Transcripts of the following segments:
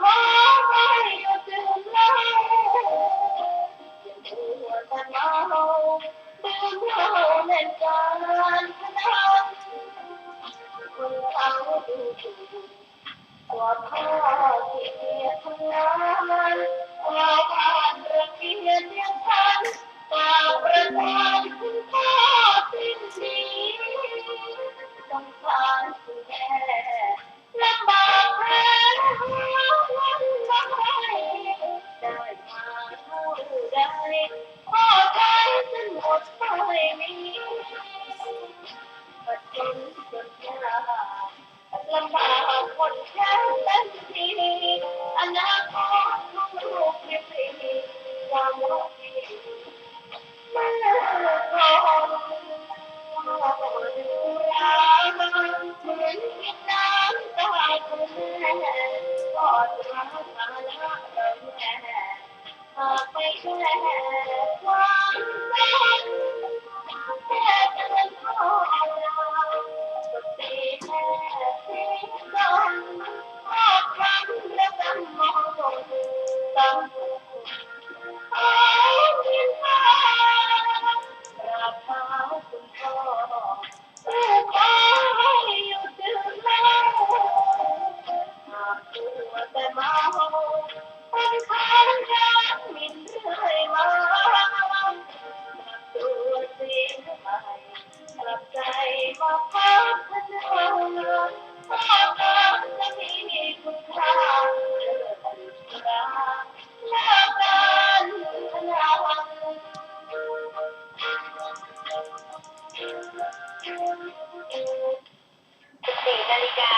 ขอให้หยุดดื่มเหล้าอย่ามัวแต่เมาดื่มเหล้าเล่นการพนันคนเขาดูถูกกว่าพ่อที่เกียรติงานกว่าบ้านเรือนเกียรติยังทันกว่าประทานคุณพ่อสิ้นดีสงสารคุณแม่ลำบากแพ้วันมาให้ได้มาเท่าใดพ่อใจจนหมดไม่มีปัจจุบันจนยากลำบากคนแค่เต็มทีอนาคตของลูกไม่มีความรักที่ไม่เลิกรอดูราเหมือนกินน้ำตาคุณแม่ก็จะรักษาละแม่หากไม่แค่ความรักแค่จะเป็นพ่อเราก็ตีแค่ที่ต้องพ่อครั้งและจำมองต้องขอเพียงพอกราบเท้าคุณพ่อขอให้หยุดดื่มเหล้าหากตัวแต่เมาคนข้างข้างมินเรื่อยมาตัวเสียใหม่กลับใจมาพัฒนาพ่อจะมีคุณค่าเลิศราเลิกการพนัน14 นาฬิกา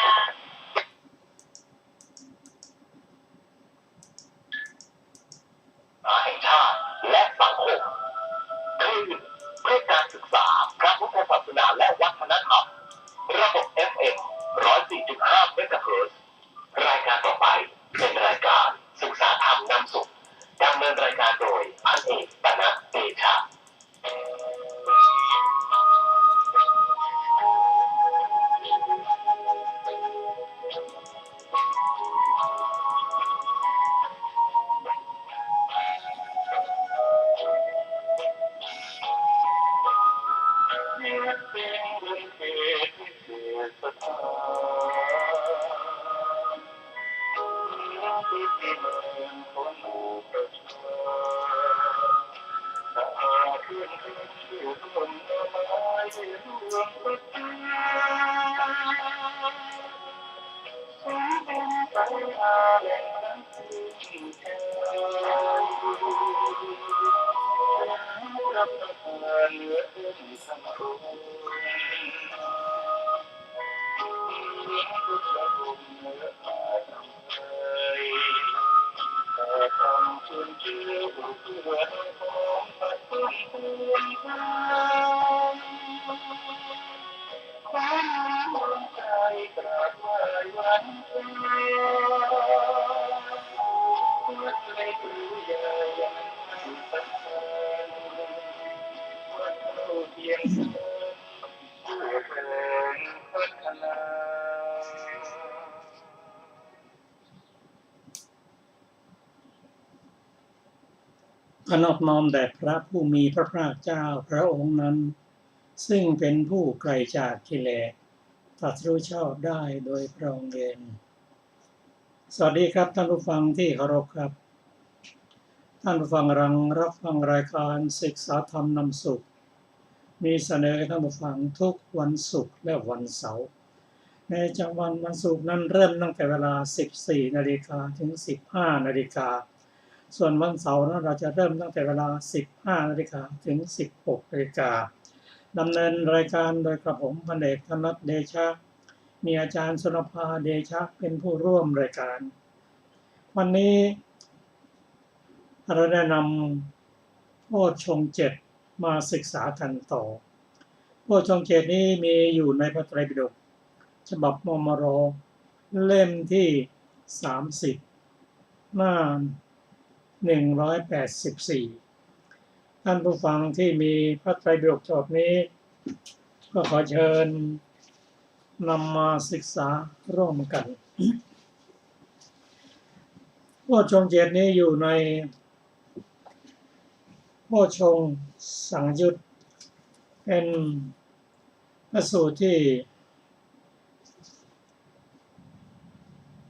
แห่งชาติและสังคมคลื่นเพื่อการศึกษาพระพุทธศาสนาและวัฒนธรรมระบบ FM 104.5 เมกะเฮิรตซ์รายการต่อไปเป็นรายการศึกษาธรรมนำสุขดำเนินรายการโดยพันเอกปนัสเดชะขอนอบน้อมแด่พระผู้มีพระภาคเจ้าพระองค์นั้นซึ่งเป็นผู้ไกลจากกิเลสตรัสรู้ชอบได้โดยพระองค์เองสวัสดีครับท่านผู้ฟังที่เคารพครับท่านผู้ฟังกำลังรับฟังรายการศึกษาธรรมนำสุขมีเสนอให้ท่านผู้ฟังทุกวันศุกร์และวันเสาร์ในจังหวัดวันศุกร์นั้นเริ่มตั้งแต่เวลา 14 นาฬิกาถึง 15 นาฬิกาส่วนวันเสาร์นั้นเราจะเริ่มตั้งแต่เวลา 15 นาฬิกาถึง 16 นาฬิกาดำเนินรายการโดยกระผมพันเอกธนัทเดชะมีอาจารย์สุนภาเดชะเป็นผู้ร่วมรายการวันนี้เราได้นำโพชฌงค์ 7มาศึกษากันต่อโพชฌงค์ 7นี้มีอยู่ในพระไตรปิฎกฉบับมมร.เล่มที่ 30 หน้า 184ท่านผู้ฟังที่มีพระไตรปิฎกฉบับนี้ก็ขอเชิญนำมาศึกษาร่วมกัน โพชฌงค์เจ็ดนี้อยู่ในโพชฌงค์สังยุตเป็นพระสูตรที่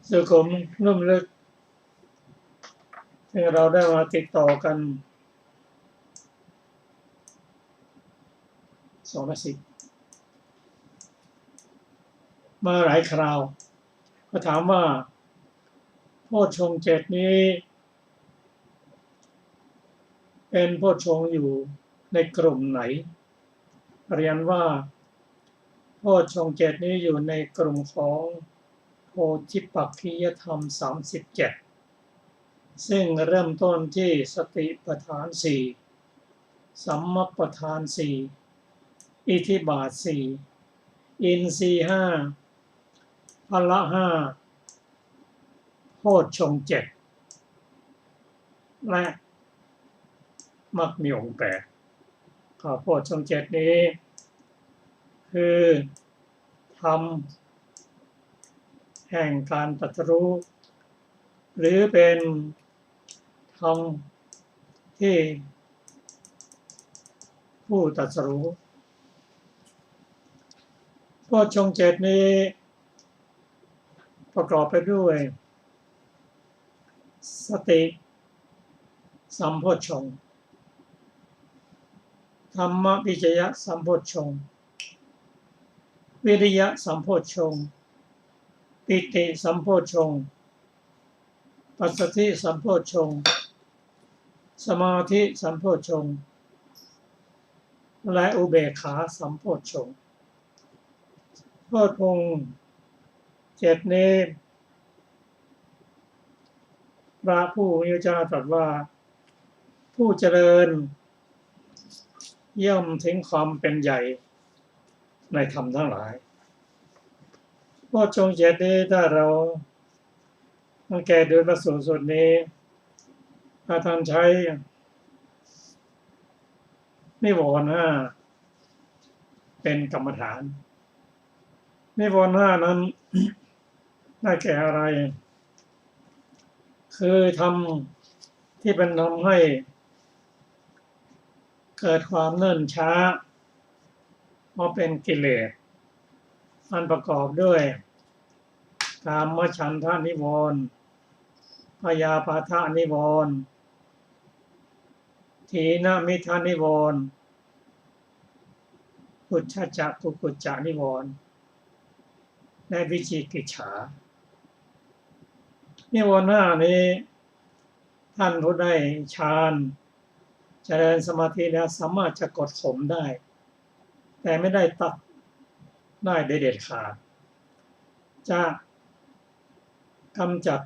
สุขุมนุ่มลึกที่เราได้มาติดต่อกัน210มาหลายคราวก็ถามว่าโพชฌงค์เจ็ดนี้เป็นโพชฌงค์อยู่ในกลุ่มไหนเรียนว่าโพชฌงค์เจ็ดนี้อยู่ในกลุ่มของโพธิปักขิยธรรม37ซึ่งเริ่มต้นที่สติปัฏฐาน4สัมมัปปทาน4อิทธิบาท4อินทรีย์5พละ5โพชฌงค์7และมรรคมีองค์8ข้อโพชฌงค์7นี้คือธรรมแห่งการตรัสรู้หรือเป็นธรรมที่ผู้ตรัสรู้โพชฌงค์7นี้ประกอบไปด้วยสติสัมโพชฌงค์ธรรมวิจยะสัมโพชฌงค์วิริยะสัมโพชฌงค์ปิติสัมโพชฌงค์ปัสสัทธิสัมโพชฌงค์สมาธิสัมโพชฌงค์และอุเบกขาสัมโพชฌงค์โพชฌงค์7นี้พระผู้มีพระเจ้าตรัสว่าผู้เจริญย่อมถึงความเป็นใหญ่ในธรรมทั้งหลายโพชฌงค์7นี้ถ้าเราสังเกตดูพระสูตรนี้ถ้าท่านใช้นิวรณ์5เป็นกรรมฐานนิวรณ์5นั้นได้แก่อะไรคือทำที่เป็นทำให้เกิดความเนิ่นช้าเพราะเป็นกิเลสอันประกอบด้วยกามฉันทะนิวรณ์พยาปาทะนิวรณ์ถีนมิทธานิวรณ์อุทธัจจะกุกุจจะนิวรณ์และวิจิกิจฉานิวรณ์5นี้ท่านผู้ได้ฌานเจริญสมาธิแล้วสามารถจะกดข่มได้แต่ไม่ได้ตัดได้เด็ดขาดจะกำจัด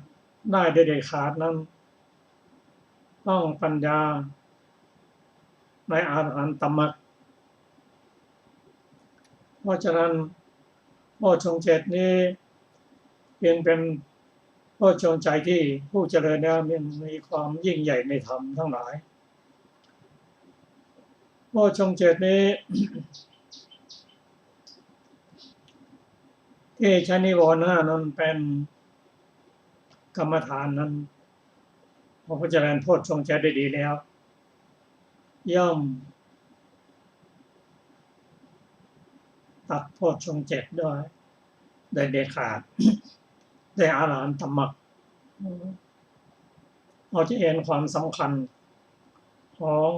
ได้เด็ดขาดนั้นต้องปัญญาในอรหันตมรรคเพราะฉะนั้นโพชฌงค์7นี้ยังเป็นโพชฌงค์ใจที่ผู้เจริญแล้วมีความยิ่งใหญ่ในธรรมทั้งหลายโพชฌงค์7นี้ ที่ใช้นิวรณ์5นั้นเป็นกรรมฐานนั้นพอผู้เจริญโพชฌงค์7ได้ดีแล้วย่อมตัดโพชฌงค์7ด้วยโดยเด็ดขาด ได้อรหันตมรรคเราจะเห็นความสำคัญของ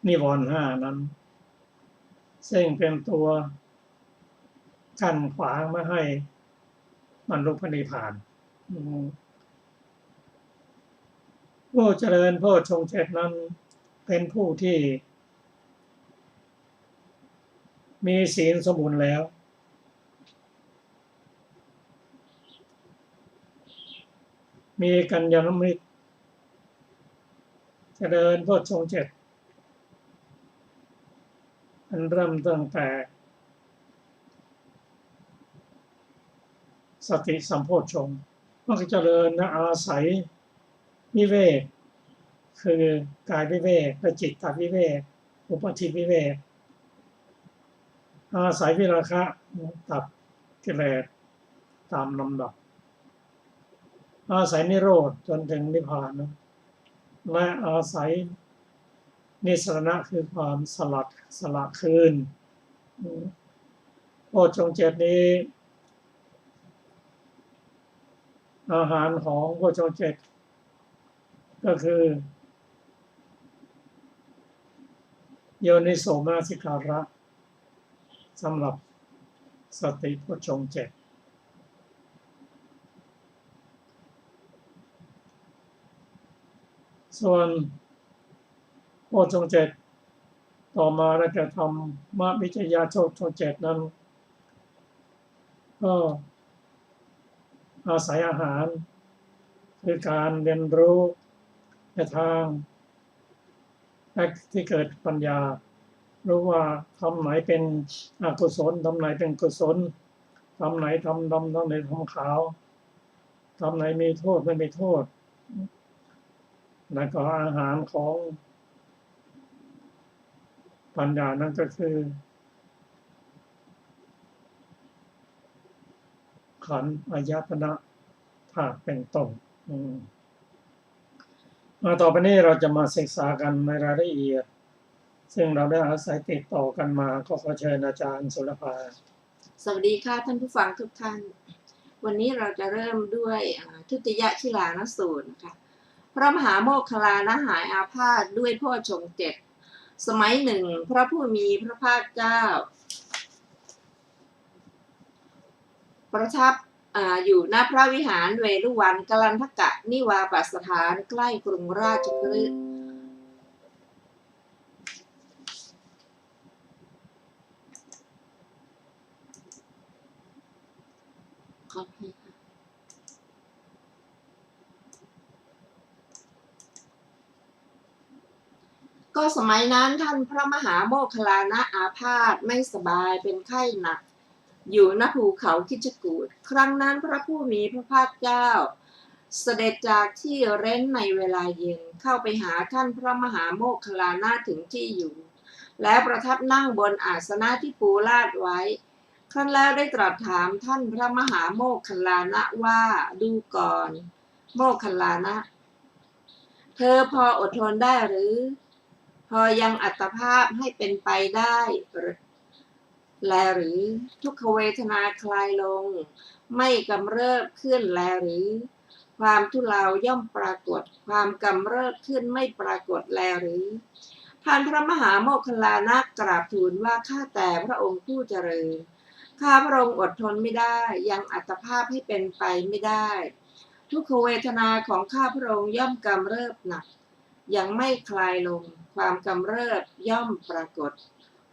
นิวรณ์5นั้นซึ่งเป็นตัวกั้นขวางไม่ให้บรรลุพระนิพพานผู้เจริญโพชฌงค์7นั้นเป็นผู้ที่มีศีลสมบูรณ์แล้วมีกัลยาณมิตรเจริญโพชฌงค์7อันเริ่มตั้งแต่สติสัมโพชฌงค์มันก็เจริญนะอาศัยวิเวกคือกายวิเวกและจิตตวิเวกอุปธิวิเวกอาศัยวิราคะตัดกิเลส ตามลำดับอาศัยนิโรธจนถึงนิพพานนะและอาศัยนิสรณะคือความสละคืนโพชฌงค์ 7นี้อาหารของโพชฌงค์ 7ก็คือโยนิโสมนสิการะสำหรับสติโพชฌงค์ 7ส่วนโพชฌงค์ 7ต่อมาเราจะทำมรรควิจยะโพชฌงค์ 7นั้นก็อาศัยอาหารคือการเรียนรู้ในทางที่เกิดปัญญารู้ว่าทำไหนเป็นอกุศลทำไหนเป็นกุศลทำไหนทำดำทำไหนทำขาวทำไหนมีโทษไม่มีโทษแล้วก็อาหารของปัญญานั้นก็คือขันธ์อายตนะธาตุเป็นต้นมาต่อไปนี้เราจะมาศึกษากันในรายละเอียดซึ่งเราได้อาศัยติดต่อกันมาก็ขอเชิญอาจารย์สุรภาสวัสดีค่ะท่านผู้ฟังทุกท่านวันนี้เราจะเริ่มด้วยทุติยชิลานสูตรนะคะพระมหาโมคคัลลานะหายอาพาธด้วยโพชฌงค์ 7สมัยหนึ่งพระผู้มีพระภาคเจ้าประทับอยู่ณพระวิหารเวฬุวันกลันทกะนิวาปสถานใกล้กรุงราชคฤห์ก็สมัยนั้นท่านพระมหาโมคคัลลานะอาพาธไม่สบายเป็นไข้หนักอยู่ณภูเขาคิชกูฏครั้งนั้นพระผู้มีพระภาคเจ้าเสด็จจากที่เร้นในเวลาเย็นเข้าไปหาท่านพระมหาโมคคัลลานะถึงที่อยู่แล้วประทับนั่งบนอาสนะที่ปูลาดไว้ครั้นแล้วได้ตรัสถามท่านพระมหาโมคคัลลานะว่าดูก่อนโมคคัลลานะเธอพออดทนได้หรือพอยังอัตภาพให้เป็นไปได้แลหรือทุกขเวทนาคลายลงไม่กำเริบขึ้นแลหรือความทุเลาย่อมปรากฏความกำเริบขึ้นไม่ปรากฏแลหรือท่านพระมหาโมคคัลลานะกราบทูลว่าข้าแต่พระองค์ผู้เจริญข้าพระองค์อดทนไม่ได้ยังอัตภาพให้เป็นไปไม่ได้ทุกขเวทนาของข้าพระองค์ย่อมกำเริบหนักยังไม่คลายลงความกำเริบย่อมปรากฏ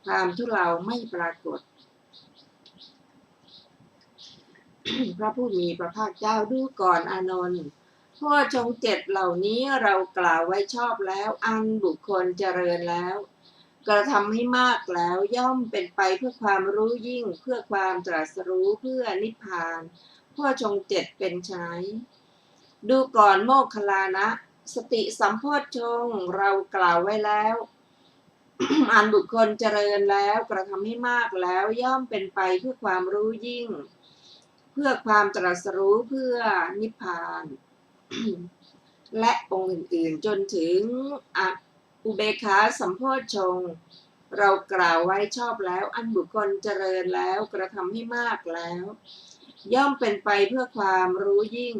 ความทุเลาไม่ปรากฏ พระผู้มีพระภาคเจ้าดูก่อนอานนท์โพชฌงค์ 7เหล่านี้เรากล่าวไว้ชอบแล้วอันบุคคลเจริญแล้วกระทำให้มากแล้วย่อมเป็นไปเพื่อความรู้ยิ่งเพื่อความตรัสรู้เพื่อนิพพานโพชฌงค์ 7เป็นไฉนดูก่อนโมคคัลลานะสติสัมโพชฌงค์เรากล่าวไว้แล้ว อันบุคคลเจริญแล้วกระทำให้มากแล้วย่อมเป็นไปเพื่อความรู้ยิ่งเพื่อความตรัสรู้เพื่อนิพพาน และองค์อื่นๆจนถึงอุเบกขาสัมโพชฌงค์เรากล่าวไว้ชอบแล้วอันบุคคลเจริญแล้วกระทำให้มากแล้วย่อมเป็นไปเพื่อความรู้ยิ่ง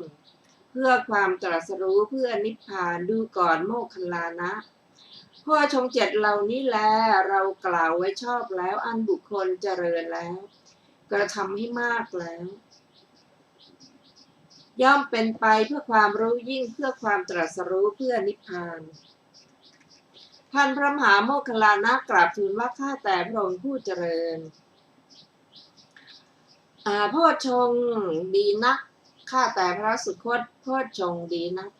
เพื่อความตรัสรู้เพื่อนิพพานดูก่อนโมคคัลลานะโพชฌงค์ 7เหล่านี้แลเรากล่าวไว้ชอบแล้วอันบุคคลเจริญแล้วกระทำให้มากแล้วย่อมเป็นไปเพื่อความรู้ยิ่งเพื่อความตรัสรู้เพื่อนิพพานท่านพระมหาโมคคัลลานะกราบทูลว่าข้าแต่พระองค์ผู้เจริญโพชฌงค์ดีนักข้าแต่พระสุคตโพชฌงค์ดีนัก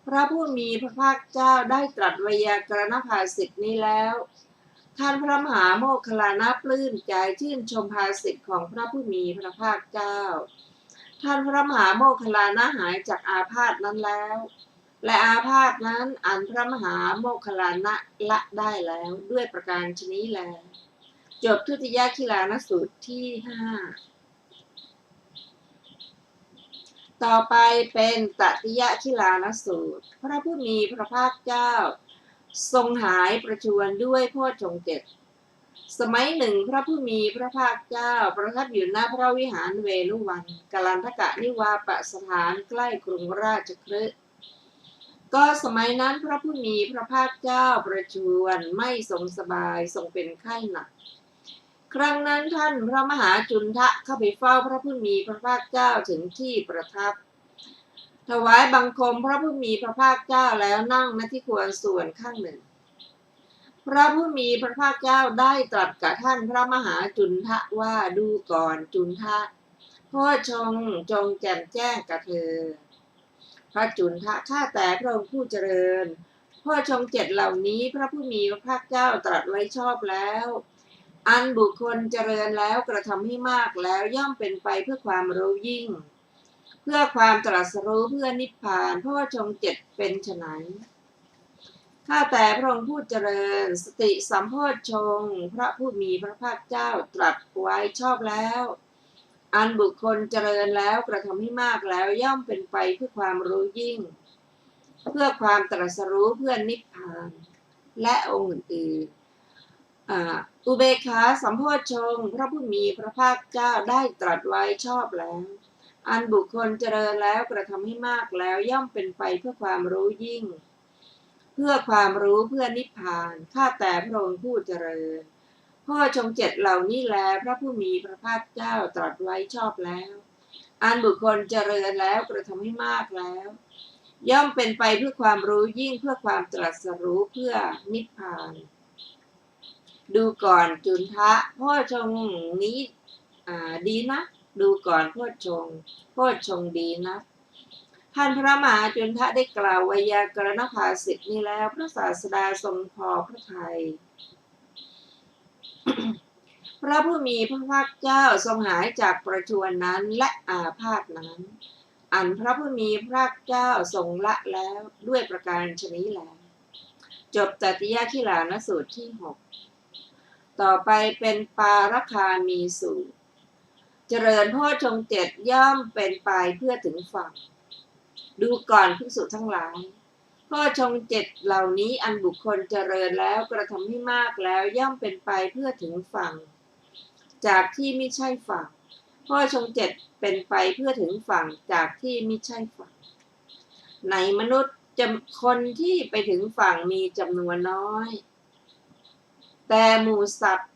พระผู้มีพระภาคเจ้าได้ตรัสไวยากรณภาษิตนี้แล้วท่านพระมหาโมคคัลลานะปลื้มใจชื่นชมภาษิตของพระผู้มีพระภาคเจ้าท่านพระมหาโมคคัลลานะหายจากอาพาธนั้นแล้วและอาพาธนั้นอันพระมหาโมคคัลลานะละได้แล้วด้วยประการฉนี้แลจบทุติยคีลานสูตรที่ 5 ต่อไปเป็นตติยคิลานสูตรพระผู้มีพระภาคเจ้าทรงหายประชวรด้วยโพชฌงค์เจ็ดสมัยหนึ่งพระผู้มีพระภาคเจ้าประทับอยู่ณพระวิหารเวฬุวันกัลลันทกะนิวาปสถานใกล้กรุงราชคฤห์ก็สมัยนั้นพระผู้มีพระภาคเจ้าประชวรไม่ทรงสบายทรงเป็นไข้หนักครั้งนั้นท่านพระมหาจุนทะเข้าไปเฝ้าพระผู้มีพระภาคเจ้าถึงที่ประทับถวายบังคมพระผู้มีพระภาคเจ้าแล้วนั่งณที่ควรส่วนข้างหนึ่งพระผู้มีพระภาคเจ้าได้ตรัสกับท่านพระมหาจุนทะว่าดูก่อนจุนทะโพชฌงค์จงแจ่มแจ้งกับเธอพระจุนทะข้าแต่พระองค์ผู้เจริญโพชฌงค์เจ็ดเหล่านี้พระผู้มีพระภาคเจ้าตรัสไว้ชอบแล้วอันบุคคลเจริญแล้วกระทำให้มากแล้วย่อมเป็นไปเพื่อความรู้ยิ่งเพื่อความตรัสรู้เพื่อนิพพานโพชฌงค์เจ็ดเป็นไฉนข้าแต่พระองค์ผู้เจริญสติสัมโพชฌงค์พระผู้มีพระภาคเจ้าตรัสไว้ชอบแล้วอันบุคคลเจริญแล้วกระทำให้มากแล้วย่อมเป็นไปเพื่อความรู้ยิ่งเพื่อความตรัสรู้เพื่อนิพพานและองค์อื่นอุเบกขาสัมโพชฌงค์พระผู้มีพระภาคเจ้าได้ตรัสไว้ชอบแล้วอันบุคคลเจริญแล้วกระทำให้มากแล้วย่อมเป็นไปเพื่อความรู้ยิ่งเพื่อความรู้เพื่อนิพพานข้าแต่พระองค์ผู้เจริญโพชฌงค์เจ็ดเหล่านี้แลพระผู้มีพระภาคเจ้าตรัสไว้ชอบแล้วอันบุคคลเจริญแล้วกระทำให้มากแล้วย่อมเป็นไปเพื่อความรู้ยิ่งเพื่อความตรัสรู้เพื่อนิพพานดูก่อนจุนทะโพชฌงค์นี้ดีนะดูก่อนโพชฌงค์ดีนะท่านพระมหาจุนทะได้กล่าวไวยากรณภาษิตนี้แล้วพระศาสดาทรงพอพระทัย พระผู้มีพระภาคเจ้าทรงหายจากประชวรนั้นและอาพาธนั้นอันพระผู้มีพระภาคเจ้าทรงละแล้วด้วยประการฉะนี้แลจบตติยคิลานสูตรที่6ต่อไปเป็นปารคามีสูตรเจริญโพชฌงค์เจ็ดย่อมเป็นไปเพื่อถึงฝั่งดูก่อนภิกษุทั้งหลายโพชฌงค์เจ็ดเหล่านี้อันบุคคลเจริญแล้วกระทำให้มากแล้วย่อมเป็นไปเพื่อถึงฝั่งจากที่ไม่ใช่ฝั่งโพชฌงค์เจ็ดเป็นไปเพื่อถึงฝั่งจากที่ไม่ใช่ฝั่งในมนุษย์คนที่ไปถึงฝั่งมีจำนวนน้อยแต่หมู่สัตว์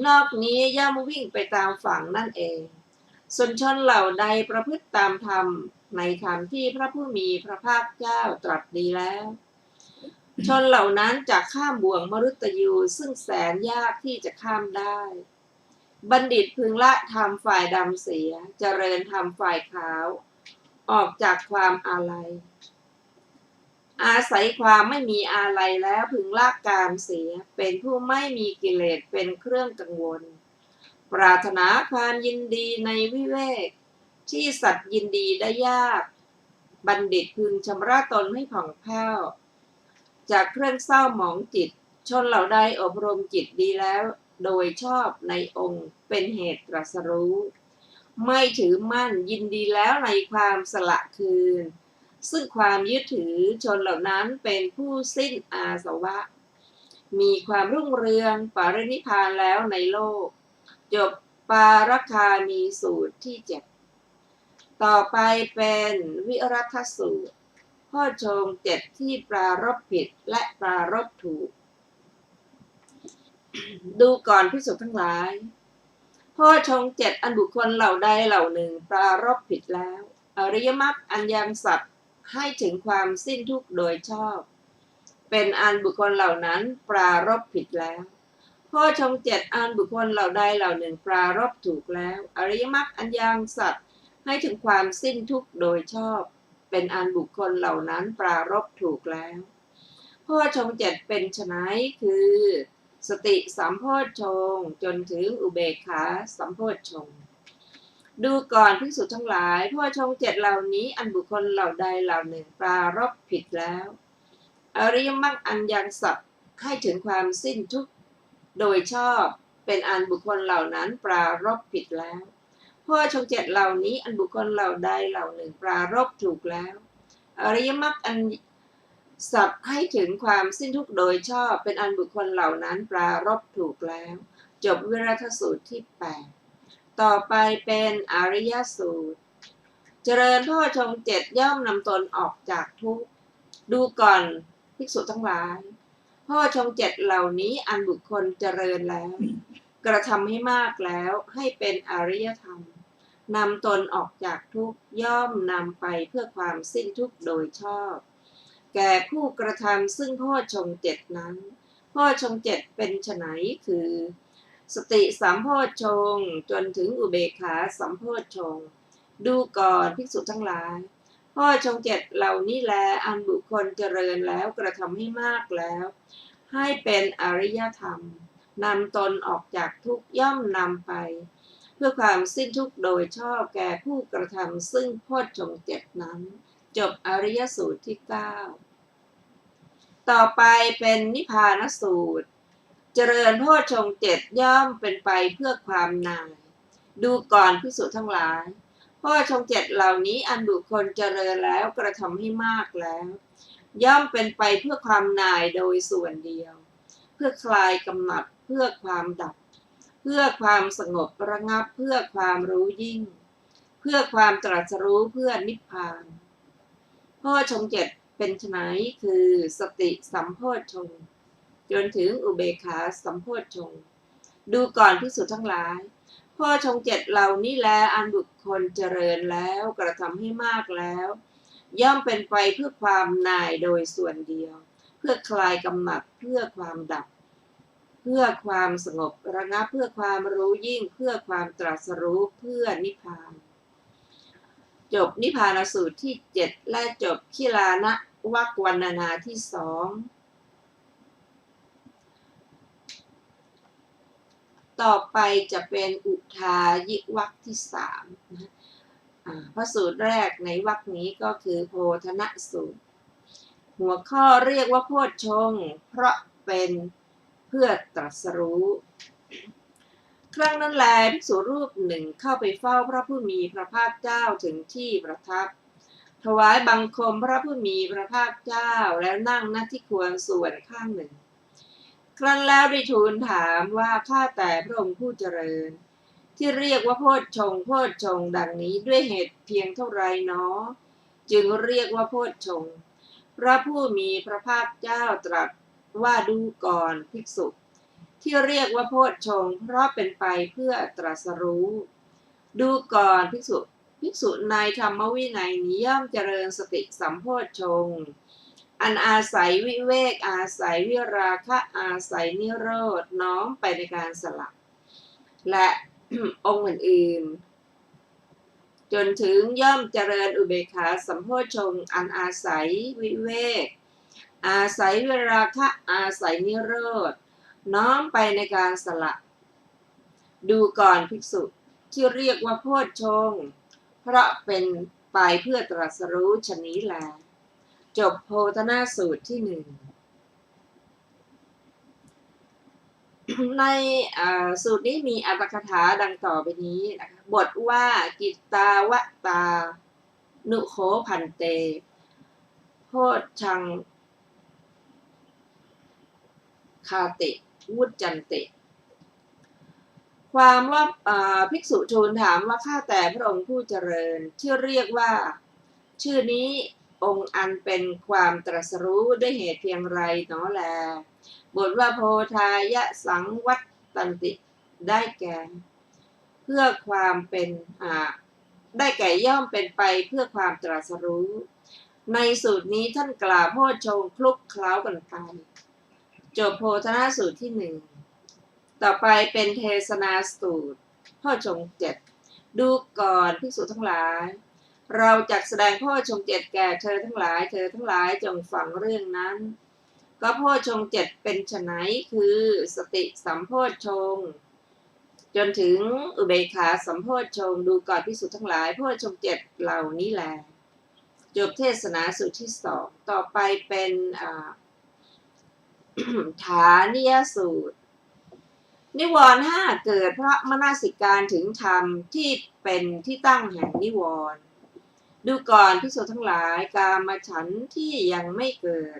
นอกนี้ย่อมวิ่งไปตามฝั่งนั่นเองส่วนชนเหล่าใดประพฤติตามธรรมในธรรมที่พระผู้มีพระภาคเจ้าตรัสดีแล้วชนเหล่านั้นจะข้ามบ่วงมฤตยูซึ่งแสนยากที่จะข้ามได้บัณฑิตพึงละธรรมฝ่ายดำเสียเจริญธรรมฝ่ายขาวออกจากความอาลัยอาศัยความไม่มีอาลัยแล้วพึงละกามเสียเป็นผู้ไม่มีกิเลสเป็นเครื่องกังวลปรารถนาความยินดีในวิเวกที่สัตว์ยินดีได้ยากบัณฑิตพึงชำระตนให้ผ่องแผ้วจากเครื่องเศร้าหมองจิตชนเหล่าใดอบรมจิตดีแล้วโดยชอบในองค์เป็นเหตุตรัสรู้ไม่ถือมั่นยินดีแล้วในความสละคืนซึ่งความยึดถือชนเหล่านั้นเป็นผู้สิ้นอาสวะมีความรุ่งเรืองปรินิพพานแล้วในโลกจบปารคามีสูตรที่7ต่อไปเป็นวิรัตสูตรโพชฌงค์เจ็ดที่ปรารภผิดและปรารภถูกดูก่อนภิกษุทั้งหลายโพชฌงค์เจ็ดอันบุคคลเหล่าใดเหล่าหนึ่งปรารภผิดแล้วอริยมรรคอันยังสัตว์ให้ถึงความสิ้นทุกข์โดยชอบเป็นอันบุคคลเหล่านั้นปรารภผิดแล้วโพชฌงค์เจ็ดอันบุคคลเหล่าใดเหล่าหนึ่งปรารภถูกแล้วอริยมรรคอันยังสัตว์ให้ถึงความสิ้นทุกข์โดยชอบเป็นอันบุคคลเหล่านั้นปรารภถูกแล้วโพชฌงค์เจ็ดเป็นไฉนคือสติสัมโพชฌงค์จนถึงอุเบกขาสัมโพชฌงค์ดูก่อนภิกษุทั้งหลายโพชฌงค์เจ็ดเหล่านี้อันบุคคลเหล่าใดเหล่าหนึ่งปรารภผิดแล้วอริยมรรคอันยังสัตว์ให้ถึงความสิ้นทุกข์โดยชอบเป็นอันบุคคลเหล่านั้นปรารภผิดแล้วโพ โพชฌงค์7เหล่านี้อันบุคคลเหล่าใดเหล่าหนึ่งปรารภถูกแล้วอริยมรรคอันสัตว์ให้ถึงความสิ้นทุกข์โดยชอบเป็นอันบุคคลเหล่านั้นปรารภถูกแล้วจบวิรัตสูตรที่8ต่อไปเป็นอริยสูตรเจริญโพชฌงค์7ย่อมนำตนออกจากทุกข์ดูก่อนภิกษุทั้งหลายโพชฌงค์7เหล่านี้อันบุคคลเจริญแล้วกระทำให้มากแล้วให้เป็นอริยธรรมนำตนออกจากทุกข์ย่อมนำไปเพื่อความสิ้นทุกข์โดยชอบแก่ผู้กระทำซึ่งโพชฌงค์7นั้นโพชฌงค์7เป็นไฉนคือสติสัมโพชฌงค์จนถึงอุเบกขาสัมโพชฌงค์ดูก่อนภิกษุทั้งหลายโพชฌงค์7เหล่านี้แลอันบุคคลเจริญแล้วกระทำให้มากแล้วให้เป็นอริยธรรมนำตนออกจากทุกข์ย่อมนำไปเพื่อความสิ้นทุกข์โดยชอบแก่ผู้กระทำซึ่งโพชฌงค์7นั้นจบอริยสูตรที่9ต่อไปเป็นนิพพานสูตรเจริญโพชฌงค์7ย่อมเป็นไปเพื่อความนายดูก่อนภิกษุทั้งหลายโพชฌงค์7เหล่านี้อันบุคคลเจริญแล้วกระทำให้มากแล้วย่อมเป็นไปเพื่อความนายโดยส่วนเดียวเพื่อคลายกำหนัดเพื่อความดับเพื่อความสงบระงับเพื่อความรู้ยิ่งเพื่อความตรัสรู้เพื่อนิพพานโพชฌงค์7เป็นไฉนคือสติสัมโพชฌงค์จนถึงอุเบกขาสัมโพชฌงค์ดูก่อนภิกษุทั้งหลายโพชฌงค์7เหล่านี้แลอันบุคคลเจริญแล้วกระทำให้มากแล้วย่อมเป็นไปเพื่อความนายโดยส่วนเดียวเพื่อคลายกำหนัดเพื่อความดับเพื่อความสงบระงับเพื่อความรู้ยิ่งเพื่อความตรัสรู้เพื่อนิพพานจบนิพพานสูตรที่7และจบขีลานะวรรควรรณนาที่2ต่อไปจะเป็นอุทายิวรรคที่3นะพระสูตรแรกในวรรคนี้ก็คือโพธนสูตรหัวข้อเรียกว่าโพชฌงค์เพราะเป็นเพื่อตรัสรู้ครั้งนั้นแลภิกษุรูปหนึ่งเข้าไปเฝ้าพระผู้มีพระภาคเจ้าถึงที่ประทับถวายบังคมพระผู้มีพระภาคเจ้าแล้วนั่งณที่ควรส่วนข้างหนึ่งครั้นแล้วได้ทูลถามว่าข้าแต่พระองค์ผู้เจริญที่เรียกว่าโพชฌงค์โพชฌงค์ดังนี้ด้วยเหตุเพียงเท่าไรเนาะจึงเรียกว่าโพชฌงค์พระผู้มีพระภาคเจ้าตรัสว่าดูก่อนภิกษุที่เรียกว่าโพชฌงค์เพราะเป็นไปเพื่อตรัสรู้ดูก่อนภิกษุในธรรมวินัยนี้ย่อมเจริญสติสัมโพชฌงค์อันอาศัยวิเวกอาศัยวิราคะอาศัยนิโรธน้อมไปในการสละและ องค์อื่นๆจนถึงย่อมเจริญอุเบกขาสัมโพชฌงค์อันอาศัยวิเวกอาศัยวิราคะอาศัยนิโรธน้อมไปในการสละดูก่อนภิกษุที่เรียกว่าโพชฌงค์เพราะเป็นไปเพื่อตรัสรู้ฉะนี้แลจบโพธนาสูตรที่1ในสูตรนี้มีอัตถกถาดังต่อไปนี้นะคะบทว่ากิตตาวตานุโขพันเตโพชฌังคาติวุจจันติความว่าภิกษุทูลถามว่าข้าแต่พระองค์ผู้เจริญที่เรียกว่าชื่อนี้องค์อันเป็นความตรัสรู้ด้วยเหตุเพียงไรหนอแลบทว่าโพธายะสังวัตตันติได้แก่เพื่อความเป็นได้แก่ย่อมเป็นไปเพื่อความตรัสรู้ในสูตรนี้ท่านกล่าวโพชฌงค์คลุกเคล้ากันไปจบโพธนาสูตรที่1ต่อไปเป็นเทศนาสูตรโพชฌงค์7ดูก่อนภิกษุทั้งหลายเราจักแสดงโพชฌงค์7แก่เธอทั้งหลายจงฟังเรื่องนั้นก็โพชฌงค์7เป็นไฉนคือสติสัมโพชฌงค์จนถึงอุเบกขาสัมโพชฌงค์ดูก่อนภิกษุทั้งหลายโพชฌงค์7เหล่านี้แลจบเทศนาสูตรที่2ต่อไปเป็นฐานิยสูตร นิวรณ์ห้าเกิดเพราะมนสิการถึงธรรมที่เป็นที่ตั้งแห่งนิวรณ์ดูก่อนภิกษุทั้งหลายกามฉันท์ที่ยังไม่เกิด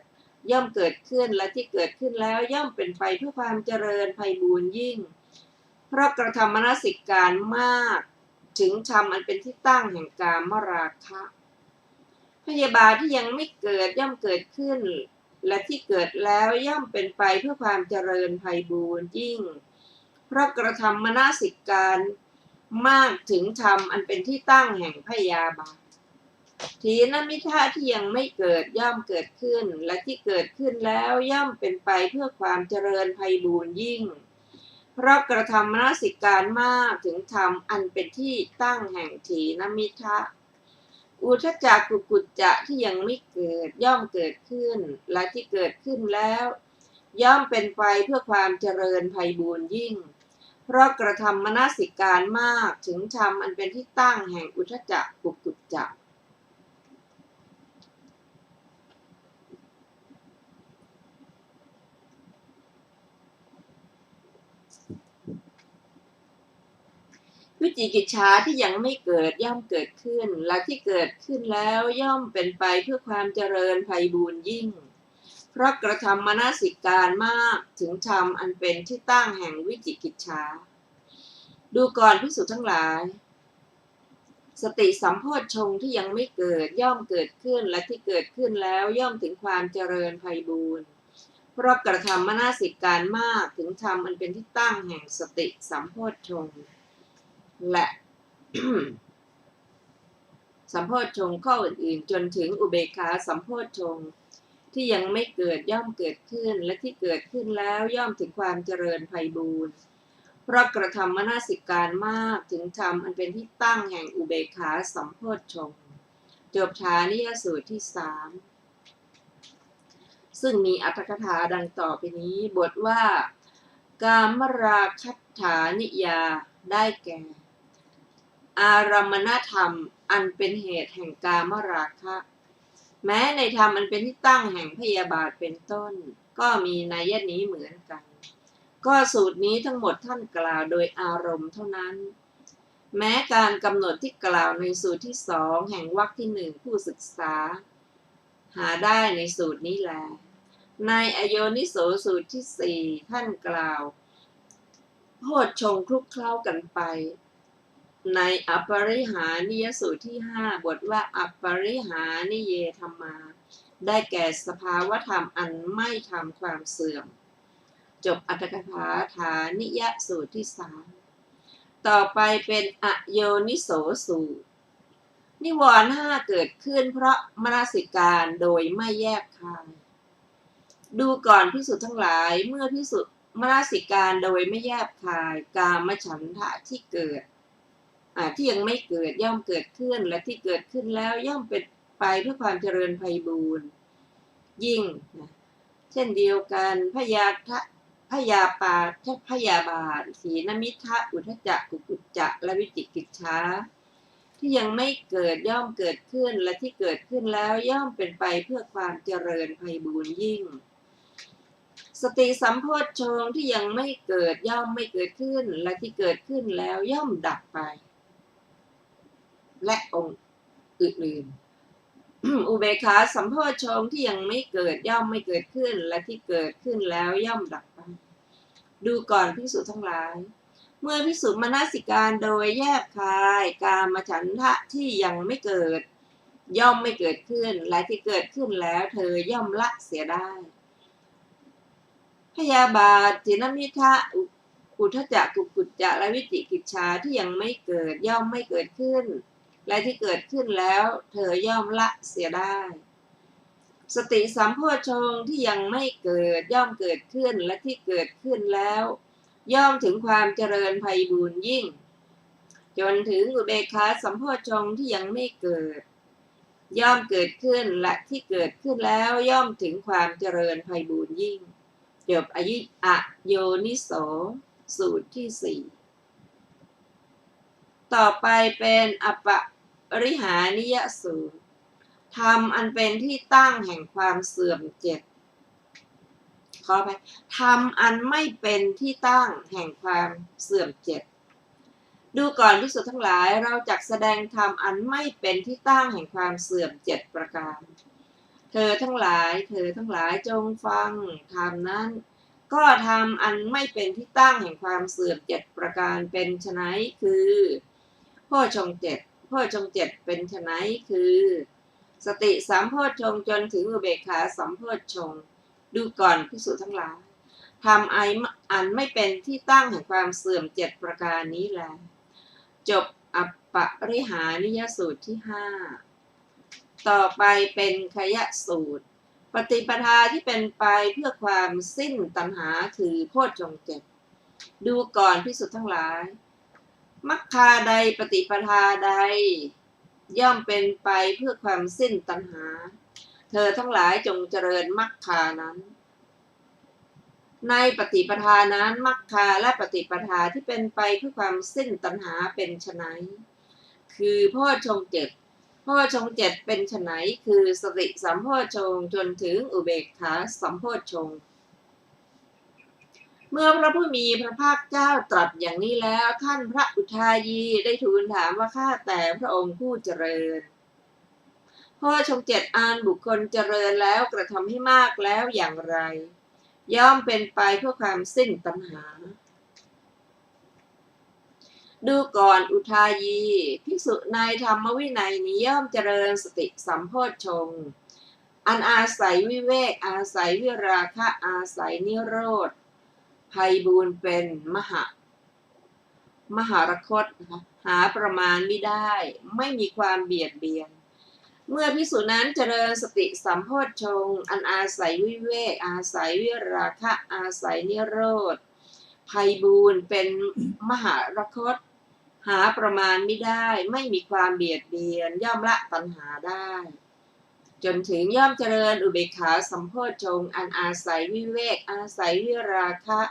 ย่อมเกิดขึ้นและที่เกิดขึ้นแล้วย่อมเป็นไปเพื่อความเจริญไพบูรย์ยิ่งเพราะกระทำมนสิการมากถึงธรรมอันเป็นที่ตั้งแห่งกามราคะพยาบาทที่ยังไม่เกิดย่อมเกิดขึ้นและที่เกิดแล้วย่อมเป็นไปเพื่อความเจริญไพบูรย์ยิ่งเพราะกระทำมนสิการมากถึงธรรมอันเป็นที่ตั้งแห่งพยาบาทถีนมิทธะที่ยังไม่เกิดย่อมเกิดขึ้นและที่เกิดขึ้นแล้วย่อมเป็นไปเพื่อความเจริญไพบูรย์ยิ่งเพราะกระทำมนสิการมากถึงธรรมอันเป็นที่ตั้งแห่งถีนมิทธะอุทธัจจะกุกุจจะที่ยังไม่เกิดย่อมเกิดขึ้นและที่เกิดขึ้นแล้วย่อมเป็นไปเพื่อความเจริญไพบูรย์ยิ่งเพราะกระทำมนสิการมากถึงธรรมอันเป็นที่ตั้งแห่งอุทธัจจะกุกุจจะวิจิกิจฉาที่ยังไม่เกิดย่อมเกิดขึ้นและที่เกิดขึ้นแล้วย่อมเป็นไปเพื่อความเจริญไพบูรย์ยิ่งเพราะกระทำมนสิการมากถึงธรรมอันเป็นที่ตั้งแห่งวิจิกิจฉาดูก่อนภิกษุทั้งหลายสติสัมโพชฌงค์ที่ยังไม่เกิดย่อมเกิดขึ้นและที่เกิดขึ้นแล้วย่อมถึงความเจริญไพบูรย์เพราะกระทำมนสิการมากถึงธรรมอันเป็นที่ตั้งแห่งสติสัมโพชฌงค์และ สัมโพชฌงค์ข้ออื่นๆจนถึงอุเบกขาสัมโพชฌงค์ที่ยังไม่เกิดย่อมเกิดขึ้นและที่เกิดขึ้นแล้วย่อมถึงความเจริญไพบูรณ์เพราะกระทำมนสิการมากถึงธรรมอันเป็นที่ตั้งแห่งอุเบกขาสัมโพชฌงค์จบฐานิยสูตรที่3ซึ่งมีอรรถกถาดังต่อไปนี้บทว่ากามราคัตถานิยาได้แก่อารมณธรรมอันเป็นเหตุแห่งกามราคะแม้ในธรรมอันเป็นที่ตั้งแห่งพยาบาทเป็นต้นก็มีนัยนี้เหมือนกันก็สูตรนี้ทั้งหมดท่านกล่าวโดยอารมณ์เท่านั้นแม้การกำหนดที่กล่าวในสูตรที่2แห่งวรรคที่1ผู้ศึกษาหาได้ในสูตรนี้แลในอโยนิโสสูตรที่4ท่านกล่าวโพชฌงค์คลุกเคล้ากันไปในอปริหานิยสูตรที่5บทว่าอปริหานิเยธัมมาได้แก่สภาวธรรมอันไม่ทำความเสื่อมจบอรรถกถาฐานิยสูตรที่3ต่อไปเป็นอโยนิโสสูตรนิวรณ์5เกิดขึ้นเพราะมนสิการโดยไม่แยบคายดูก่อนภิกษุทั้งหลายเมื่อภิกษุมนสิการโดยไม่แยบคายกามฉันทะที่เกิดที่ยังไม่เกิดย่อมเกิดขึ้นและที่เกิดขึ้นแล้วย่อมเป็นไปเพื่อความเจริญไพบูรย์ยิ่งนะเช่นเดียวกันพยาบาทถีนมิทธะอุทธัจจะกุกุจจะและวิจิกิจฉาที่ยังไม่เกิดย่อมเกิดขึ้นและที่เกิดขึ้นแล้วย่อมเป็นไปเพื่อความเจริญไพบูรย์ยิ่งสติสัมโพชฌงค์ที่ยังไม่เกิดย่อมไม่เกิดขึ้นและที่เกิดขึ้นแล้วย่อมดับไปและองค์อื่นๆ อุเบกขาสัมโพชฌงค์ที่ยังไม่เกิดย่อมไม่เกิดขึ้นและที่เกิดขึ้นแล้วย่อมดับไปดูก่อนภิกษุทั้งหลายเมื่อภิกษุมนสิการโดยแยบคายกามฉันทะที่ยังไม่เกิดย่อมไม่เกิดขึ้นและที่เกิดขึ้นแล้วเธอย่อมละเสียได้พยาบาทถีนมิทธะอุทธัจจะกุกุจจะและวิจิกิจฉาที่ยังไม่เกิดย่อมไม่เกิดขึ้นและที่เกิดขึ้นแล้วเธอย่อมละเสียได้สติสัมโพชฌงค์ที่ยังไม่เกิดย่อมเกิดขึ้นและที่เกิดขึ้นแล้วย่อมถึงความเจริญไพบูรย์ยิ่งจนถึงอุเบกขาสัมโพชฌงค์ที่ยังไม่เกิดย่อมเกิดขึ้นและที่เกิดขึ้นแล้วย่อมถึงความเจริญไพบูรย์ยิ่งจบอโยนิโสสูตรที่4ต่อไปเป็นอปริหานิยสูตรธรรมอันเป็นที่ตั้งแห่งความเสื่อม7 ขอไปทำอันไม่เป็นที่ตั้งแห่งความเสื่อมเจ็ดดูก่อนภิกษุทั้งหลายเราจักแสดงธรรมอันไม่เป็นที่ตั้งแห่งความเสื่อมเจ็ดประการเธอทั้งหลายจงฟังธรรมนั้นก็ทำอันไม่เป็นที่ตั้งแห่งความเสื่อมเจ็ดประการเป็นไฉนคือโพชฌงค์เจ็ดเป็นไฉนคือสติสัมโพชฌงค์จนถึงอุเบกขาสัมโพชฌงค์ดูก่อนภิกษุทั้งหลายทำอันไม่เป็นที่ตั้งแห่งความเสื่อมเจ็ดประการนี้แลจบอัปปริหานิยสูตรที่5ต่อไปเป็นขยสูตรปฏิปทาที่เป็นไปเพื่อความสิ้นตัณหาคือโพชฌงค์เจ็ดดูก่อนภิกษุทั้งหลายมรรคาใดปฏิปทาใดย่อมเป็นไปเพื่อความสิ้นตัณหาเธอทั้งหลายจงเจริญมรรคานั้นในปฏิปทานั้นมรรคาและปฏิปทาที่เป็นไปเพื่อความสิ้นตัณหาเป็นไฉนคือโพชฌงค์เจ็ดเป็นไฉนคือสติสัมโพชฌงค์จนถึงอุเบกขาสัมโพชฌงค์เมื่อพระผู้มีพระภาคเจ้าตรัสอย่างนี้แล้วท่านพระอุทายีได้ทูลถามว่าข้าแต่พระองค์ผู้เจริญโพชฌงค์เจ็ดอันบุคคลเจริญแล้วกระทำให้มากแล้วอย่างไรย่อมเป็นไปเพื่อความสิ้นตัณหาดูก่อนอุทายีภิกษุในธรรมวินัยนี้ย่อมเจริญสติสัมโพชฌงค์อันอาศัยวิเวกอาศัยวิราคะอาศัยนิโรธไพบูลย์เป็นมหารคตหาประมาณไม่ได้ไม่มีความเบียดเบียนเมื่อภิกษุนั้นเจริญสติสัมโพชฌงค์อันอาศัยวิเวกอาศัยวิราคะอาศัยนิโรธไพบูลย์เป็นมหารคตหาประมาณไม่ได้ไม่มีความเบียดเบียนย่อมละตัณหาได้จนถึงย่อมเจริญอุเบกขาสัมโพชฌงค์อันอาศัยวิเวกอาศัยวิราคะ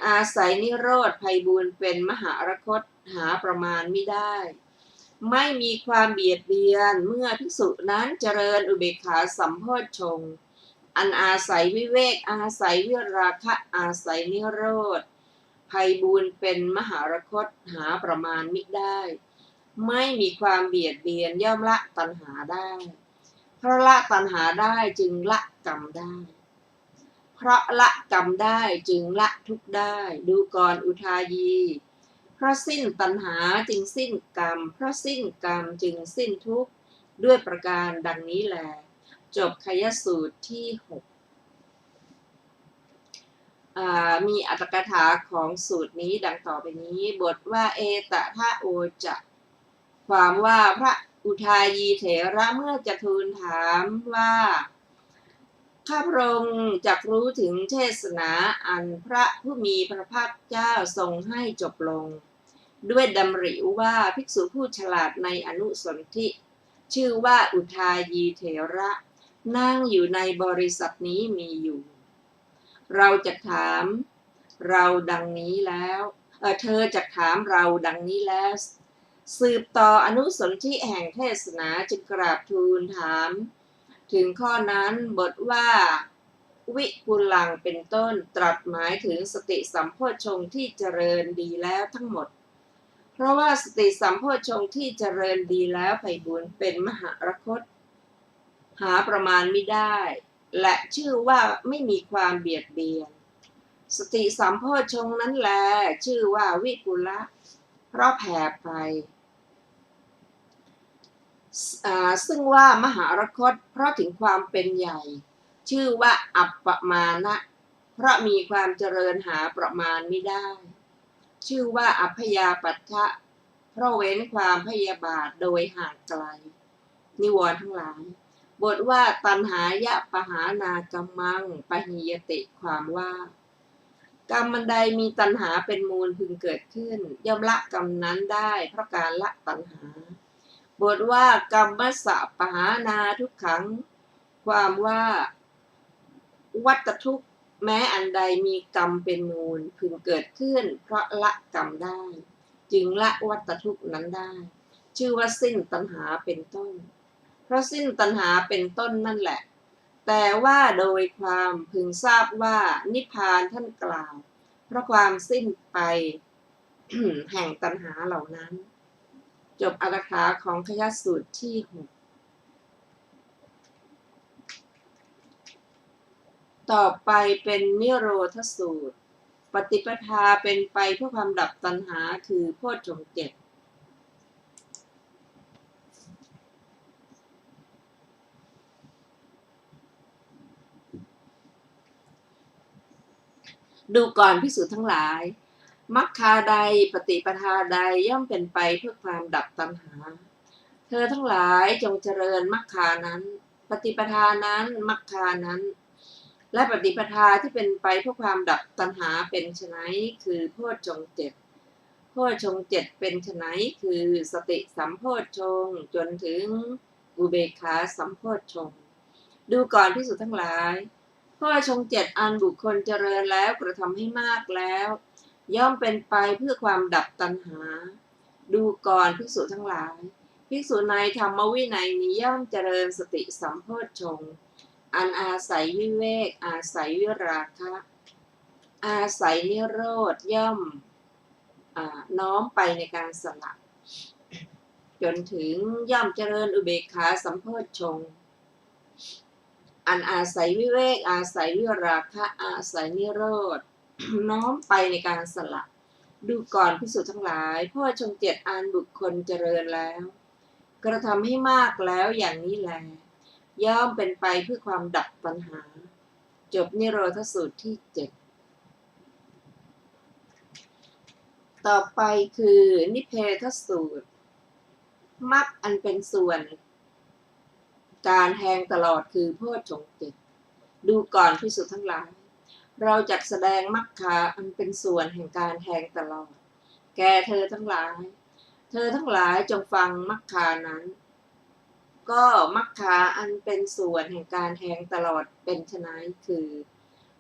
อาศัยนิโรธไพบูลย์เป็นมหารคตหาประมาณไม่ได้ไม่มีความเบียดเบียนเมื่อภิกษุนั้นเจริญอุเบกขาสัมโพชฌงค์อันอาศัยวิเวกอาศัยวิราคะอาศัยนิโรธไพบูลย์เป็นมหารคตหาประมาณมิได้ไม่มีความเบียดเบียนย่อมละตัณหาได้เพราะละตัณหาได้จึงละกรรมได้เพราะละกรรมได้จึงละทุกข์ได้ดูก่อนอุทายีเพราะสิ้นตัณหาจึงสิ้นกรรมเพราะสิ้นกรรมจึงสิ้นทุกข์ด้วยประการดังนี้แลจบขยสูตรที่6มีอัตถกถาของสูตรนี้ดังต่อไปนี้บทว่าเอตทะโอจะความว่าพระอุทายีเถระเมื่อจะทูลถามว่าข้าพระองค์จักรู้ถึงเทศนาอันพระผู้มีพระภาคเจ้าทรงให้จบลงด้วยดำริว่าภิกษุผู้ฉลาดในอนุสนธิชื่อว่าอุทายีเถระนั่งอยู่ในบริษัทนี้มีอยู่เราจะถามเราดังนี้แล้วเธอจะถามเราดังนี้แล้วสืบต่ออนุสนธิแห่งเทศนาจึงกราบทูลถามถึงข้อนั้นบทว่าวิปุลลังเป็นต้นตรัสหมายถึงสติสัมโพชฌงค์ที่เจริญดีแล้วทั้งหมดเพราะว่าสติสัมโพชฌงค์ที่เจริญดีแล้วไพบูลย์เป็นมหารคตหาประมาณไม่ได้และชื่อว่าไม่มีความเบียดเบียนสติสัมโพชฌงค์นั้นแลชื่อว่าวิปุลละเพราะแผ่ไปซึ่งว่ามหารคตเพราะถึงความเป็นใหญ่ชื่อว่าอัปปมานะเพราะมีความเจริญหาประมาณไม่ได้ชื่อว่าอัพยาปัชชะเพราะเว้นความพยาบาทโดยห่างไกลนิวรณ์ทั้งหลายบทว่าตัณหายะปหานากัมมังปหิยติความว่ากรรมใดมีตัณหาเป็นมูลพึงเกิดขึ้นย่อมละกรรมนั้นได้เพราะการละตัณหาบทว่ากรรมสะปหานาทุกขังความว่าวัฏทุกข์แม้อันใดมีกรรมเป็นมูลพึงเกิดขึ้นเพราะละกรรมได้จึงละวัฏทุกข์นั้นได้ชื่อว่าสิ้นตัณหาเป็นต้นเพราะสิ้นตัณหาเป็นต้นนั่นแหละ แต่ว่าโดยความพึงทราบว่านิพพานท่านกล่าวเพราะความสิ้นไป แห่งตัณหาเหล่านั้นจบอรรถถาของขยสูตรที่ 6ต่อไปเป็นนิโรธสูตรปฏิปทาเป็นไปเพื่อความดับตัณหาคือโพชฌงค์ 7ดูก่อนภิกษุทั้งหลายมรรคาใดปฏิปทาใดย่อมเป็นไปเพื่อความดับตัณหาเธอทั้งหลายจงเจริญมรรคานั้นปฏิปทานั้นมรรคานั้นและปฏิปทาที่เป็นไปเพื่อความดับตัณหาเป็นไฉนคือโพชฌงค์ 7โพชฌงค์ 7เป็นไฉนคือสติสัมโพชฌงค์จนถึงอุเบกขาสัมโพชฌงค์ดูก่อนภิกษุทั้งหลายโพชฌงค์ 7อันบุคคลเจริญแล้วกระทำให้มากแล้วย่อมเป็นไปเพื่อความดับตัณหาดูก่อนภิกษุทั้งหลายภิกษุในธรรมวินัยนี้ย่อมเจริญสติสัมโพชฌงค์อันอาศัยวิเวกอาศัยวิราคะอาศัยนิโรธย่อมน้อมไปในการสละจนถึงย่อมเจริญอุเบกขาสัมโพชฌงค์อันอาศัยวิเวกอาศัยวิราคะอาศัยนิโรธ น้อมไปในการสละดูก่อนภิกษุทั้งหลายโพชฌงค์ 7อันบุคคลเจริญแล้วกระทำให้มากแล้วอย่างนี้แลย่อมเป็นไปเพื่อความดับปัญหาจบนิโรธสูตรที่ 7ต่อไปคือนิเพทสูตรมรรคอันเป็นส่วนการแทงตลอดคือโพชฌงค์ 7ดูก่อนภิกษุทั้งหลายเราจักแสดงมรรคาอันเป็นส่วนแห่งการแทงตลอดแก่เธอทั้งหลายจงฟังมรรคานั้นก็มรรคาอันเป็นส่วนแห่งการแทงตลอดเป็นไฉนคือ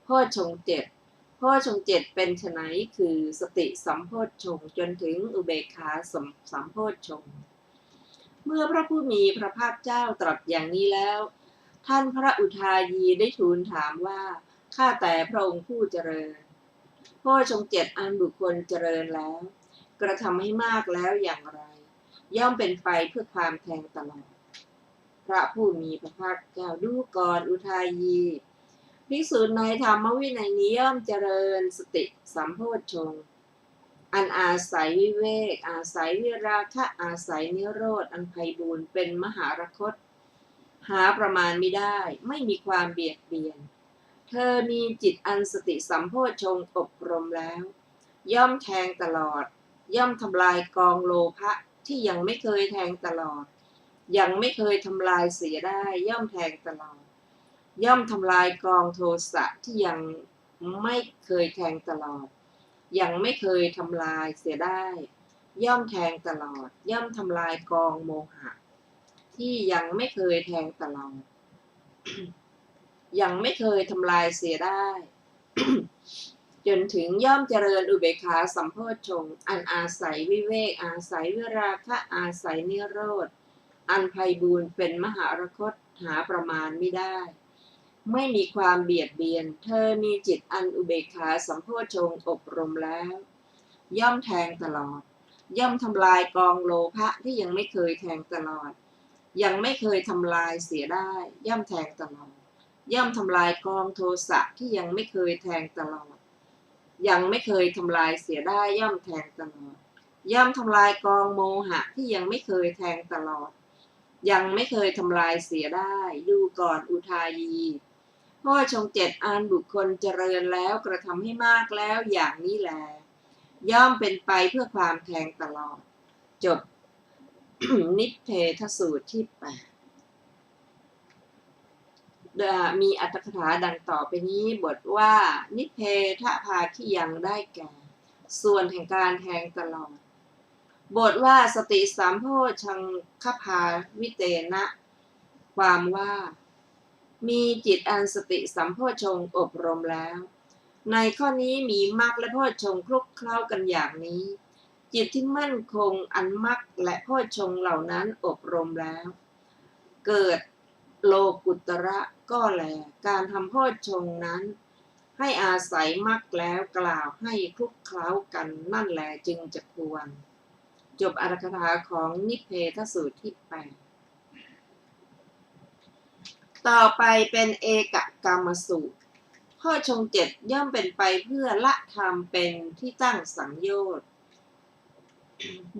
โพชฌงค์ 7โพชฌงค์ 7เป็นไฉนคือสติสัมโพชฌงค์จนถึงอุเบกขาสัมโพชฌงค์เมื่อพระผู้มีพระภาคเจ้าตรัสอย่างนี้แล้วท่านพระอุทายีได้ทูลถามว่าข้าแต่พระองค์ผู้เจริญโพชฌงค์ 7อันบุคคลเจริญแล้วกระทำให้มากแล้วอย่างไรย่อมเป็นไปเพื่อความแทงตลอดพระผู้มีพระภาคเจ้าดูก่อนอุทายีภิกษุในธรรมวินัยนี้ย่อมเจริญสติสัมโพชฌงค์อันอาศัยวิเวกอาศัยวิราคะอาศัยนิโรธอันไพบูลย์เป็นมหารคตหาประมาณไม่ได้ไม่มีความเบียดเบียนเธอมีจิตอันสติสัมโพชฌงค์อบรมแล้วย่อมแทงตลอดย่อมทำลายกองโลภะที่ยังไม่เคยแทงตลอดยังไม่เคยทำลายเสียได้ย่อมแทงตลอดย่อมทำลายกองโทสะที่ยังไม่เคยแทงตลอดยังไม่เคยทำลายเสียได้ย่อมแทงตลอดย่อมทำลายกองโมหะที่ยังไม่เคยแทงตลอด ยังไม่เคยทำลายเสียได้ จนถึงย่อมเจริญอุเบกขาสัมโพชฌงค์อันอาศัยวิเวกอาศัยวิราคะอาศัยนิโรธอันไพบูลย์เป็นมหารคตหาประมาณไม่ได้ไม่มีความเบียดเบียนเธอมีจิตอันอุเบกขาสัมโพชฌงค์อบรมแล้วย่อมแทงตลอดย่อมทำลายกองโลภะที่ยังไม่เคยแทงตลอดยังไม่เคยทำลายเสียได้ย่อมแทงตลอดย่อมทำลายกองโทสะที่ยังไม่เคยแทงตลอดยังไม่เคยทำลายเสียได้ย่อมแทงตลอดย่อมทำลายกองโมหะที่ยังไม่เคยแทงตลอดยังไม่เคยทำลายเสียได้ดูก่อนอุทายีโพชฌงค์ 7อันบุคคลเจริญแล้วกระทำให้มากแล้วอย่างนี้แลย่อมเป็นไปเพื่อความแทงตลอดจบ นิพเพทสูตรที่ 8มีอรรถกถาดังต่อไปนี้บทว่านิเพทภาคียังได้แก่ส่วนแห่งการแทงตลอดบทว่าสติสัมโพชังคภาวิเตนะความว่ามีจิตอันสติสัมโพชฌงค์อบรมแล้วในข้อนี้มีมรรคและโพชฌงค์คลุกเคล้ากันอย่างนี้จิตที่มั่นคงอันมรรคและโพชฌงค์เหล่านั้นอบรมแล้วเกิดโลกุตระ ก็แลการทำโพชฌงค์นั้นให้อาศัยมรรคแล้วกล่าวให้คลุกเคล้ากันนั่นแลจึงจะควรจบอรรถกถาของนิเพทสูตรที่ 8ต่อไปเป็นเอกกามสูตรโพชฌงค์7ย่อมเป็นไปเพื่อละธรรมเป็นที่ตั้งสังโยชน์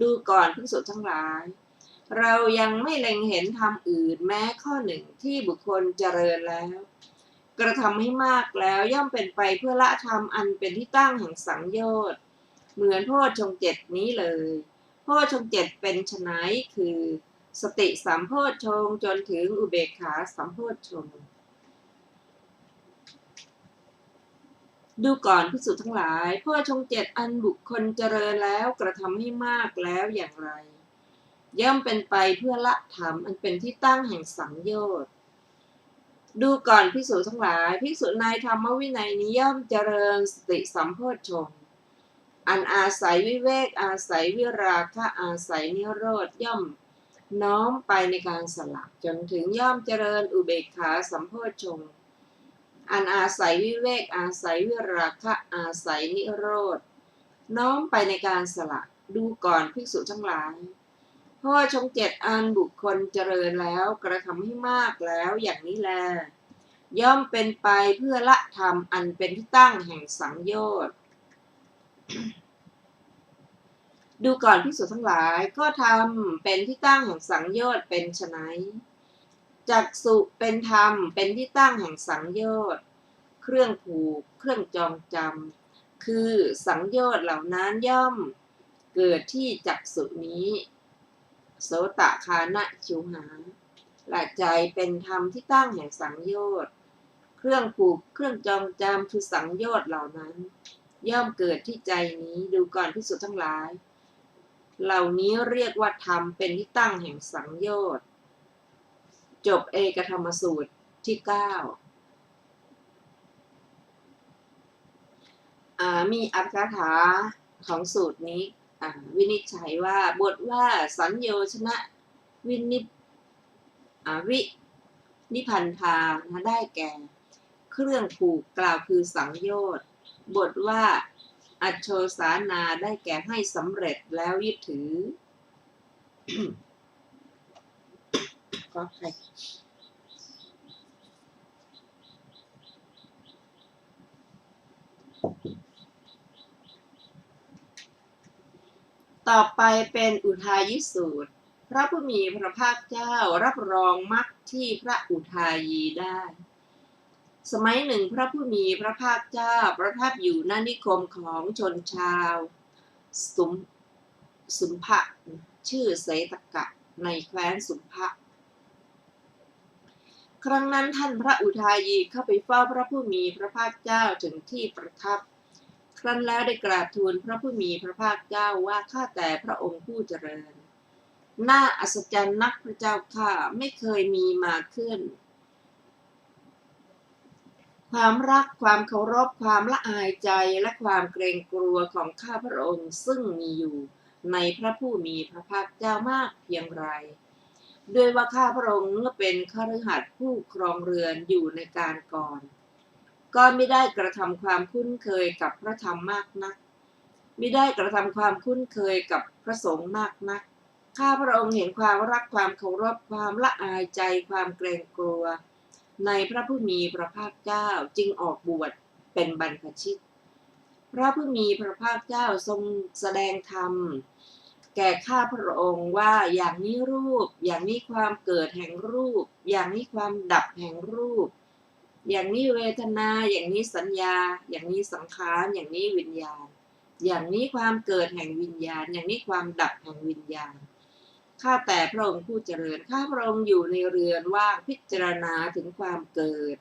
ดูก่อนภิกษุทั้งหลายเรายังไม่เล็งเห็นธรรมอื่นแม้ข้อหนึ่งที่บุคคลเจริญแล้วกระทำให้มากแล้วย่อมเป็นไปเพื่อละธรรมอันเป็นที่ตั้งแห่งสังโยชน์เหมือนโพชฌงค์7นี้เลยโพชฌงค์7เป็นไฉนคือสติสัมโพชฌงค์จนถึงอุเบกขาสัมโพชฌงค์ดูก่อนภิกษุทั้งหลายโพชฌงค์7อันบุคคลเจริญแล้วกระทำให้มากแล้วอย่างไรย่อมเป็นไปเพื่อละธรรมอันเป็นที่ตั้งแห่งสังโยชน์ดูก่อนภิกษุทั้งหลายภิกษุในธรรมวินัยนี้ย่อมเจริญสติสัมโพชฌงค์อันอาศัยวิเวกอาศัยวิราคะอาศัยนิโรธย่อมน้อมไปในการสละจนถึงย่อมเจริญอุเบกขาสัมโพชฌงค์อันอาศัยวิเวกอาศัยวิราคะอาศัยนิโรธน้อมไปในการสละดูก่อนภิกษุทั้งหลายโพชฌงค์7อันบุคคลเจริญแล้วกระทำให้มากแล้วอย่างนี้แลย่อมเป็นไปเพื่อละธรรมอันเป็นที่ตั้งแห่งสังโยชน์ ดูก่อนภิกษุทั้งหลายก็ทำเป็นที่ตั้งแห่งสังโยชน์เป็นไฉนจักษุเป็นธรรมเป็นที่ตั้งแห่งสังโยชน์เครื่องผูกเครื่องจองจำคือสังโยชน์เหล่านั้นย่อมเกิดที่จักษุนี้โสตคานะชิวหาและใจเป็นธรรมที่ตั้งแห่งสังโยชน์เครื่องผูกเครื่องจองจำคือสังโยชน์เหล่านั้นย่อมเกิดที่ใจนี้ดูก่อนภิกษุทั้งหลายเหล่านี้เรียกว่าธรรมเป็นที่ตั้งแห่งสังโยชน์จบเอกธรรมสูตรที่ 9มีอรรถกถาของสูตรนี้วินิจฉัยว่าบทว่าสัญโยชนะวินิพันธาได้แก่เครื่องผูกกล่าวคือสังโยชน์บทว่าอัจโชสานาได้แก่ให้สำเร็จแล้วยึดถือ ก็ใครต่อไปเป็นอุทายิสูตรพระผู้มีพระภาคเจ้ารับรองมรรคที่พระอุทายีได้สมัยหนึ่งพระผู้มีพระภาคเจ้าประทับอยู่ณนิคมของชนชาวสุมภะชื่อเสตกะในแคว้นสุมภะครั้งนั้นท่านพระอุทายีเข้าไปเฝ้าพระผู้มีพระภาคเจ้าถึงที่ประทับครั้นแล้วได้กราบทูลพระผู้มีพระภาคเจ้าว่าข้าแต่พระองค์ผู้เจริญน่าอัศจรรย์นักพระเจ้าข้าไม่เคยมีมาขึ้นความรักความเคารพความละอายใจและความเกรงกลัวของข้าพระองค์ซึ่งมีอยู่ในพระผู้มีพระภาคเจ้ามากเพียงไรด้วยว่าข้าพระองค์เมื่อเป็นคฤหัสถ์ผู้ครองเรือนอยู่ในการก่อนก็ไม่ได้กระทำความคุ้นเคยกับพระธรรมมากนักไม่ได้กระทำความคุ้นเคยกับพระสงฆ์มากนักข้าพระองค์เห็นความรักความเคารพความละอายใจความเกรงกลัวในพระผู้มีพระภาคเจ้าจึงออกบวชเป็นบรรพชิตพระผู้มีพระภาคเจ้าทรงแสดงธรรมแก่ข้าพระองค์ว่าอย่างนี้รูปอย่างนี้ความเกิดแห่งรูปอย่างนี้ความดับแห่งรูปอย่างนี้เวทนาอย่างนี้สัญญาอย่างนี้สังขารอย่างนี้วิญญาณอย่างนี้ความเกิดแห่งวิญญาณอย่างนี้ความดับแห่งวิญญาณข้าแต่พระองค์ผู้เจริญข้าพระองค์อยู่ในเรือนว่างพิจารณาถึงความเกิด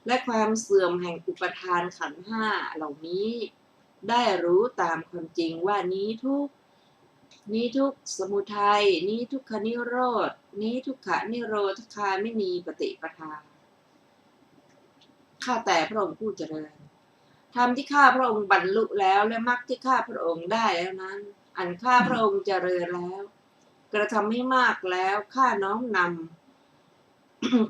และความเสื่อมแห่งอุปทานขันธ์ห้าเหล่านี้ได้รู้ตามความจริงว่านี้ทุกสมุทัยนี้ทุกขนิโรธนี้ทุกขนิโรธคาไม่มีปฏิปทาข้าแต่พระองค์ผู้เจริญธรรมที่ข้าพระองค์บรรลุแล้วและมรรคที่ข้าพระองค์ได้แล้วนั้นอันข้าพระองค์เจริญแล้วกระทำให้มากแล้วข้าน้อมน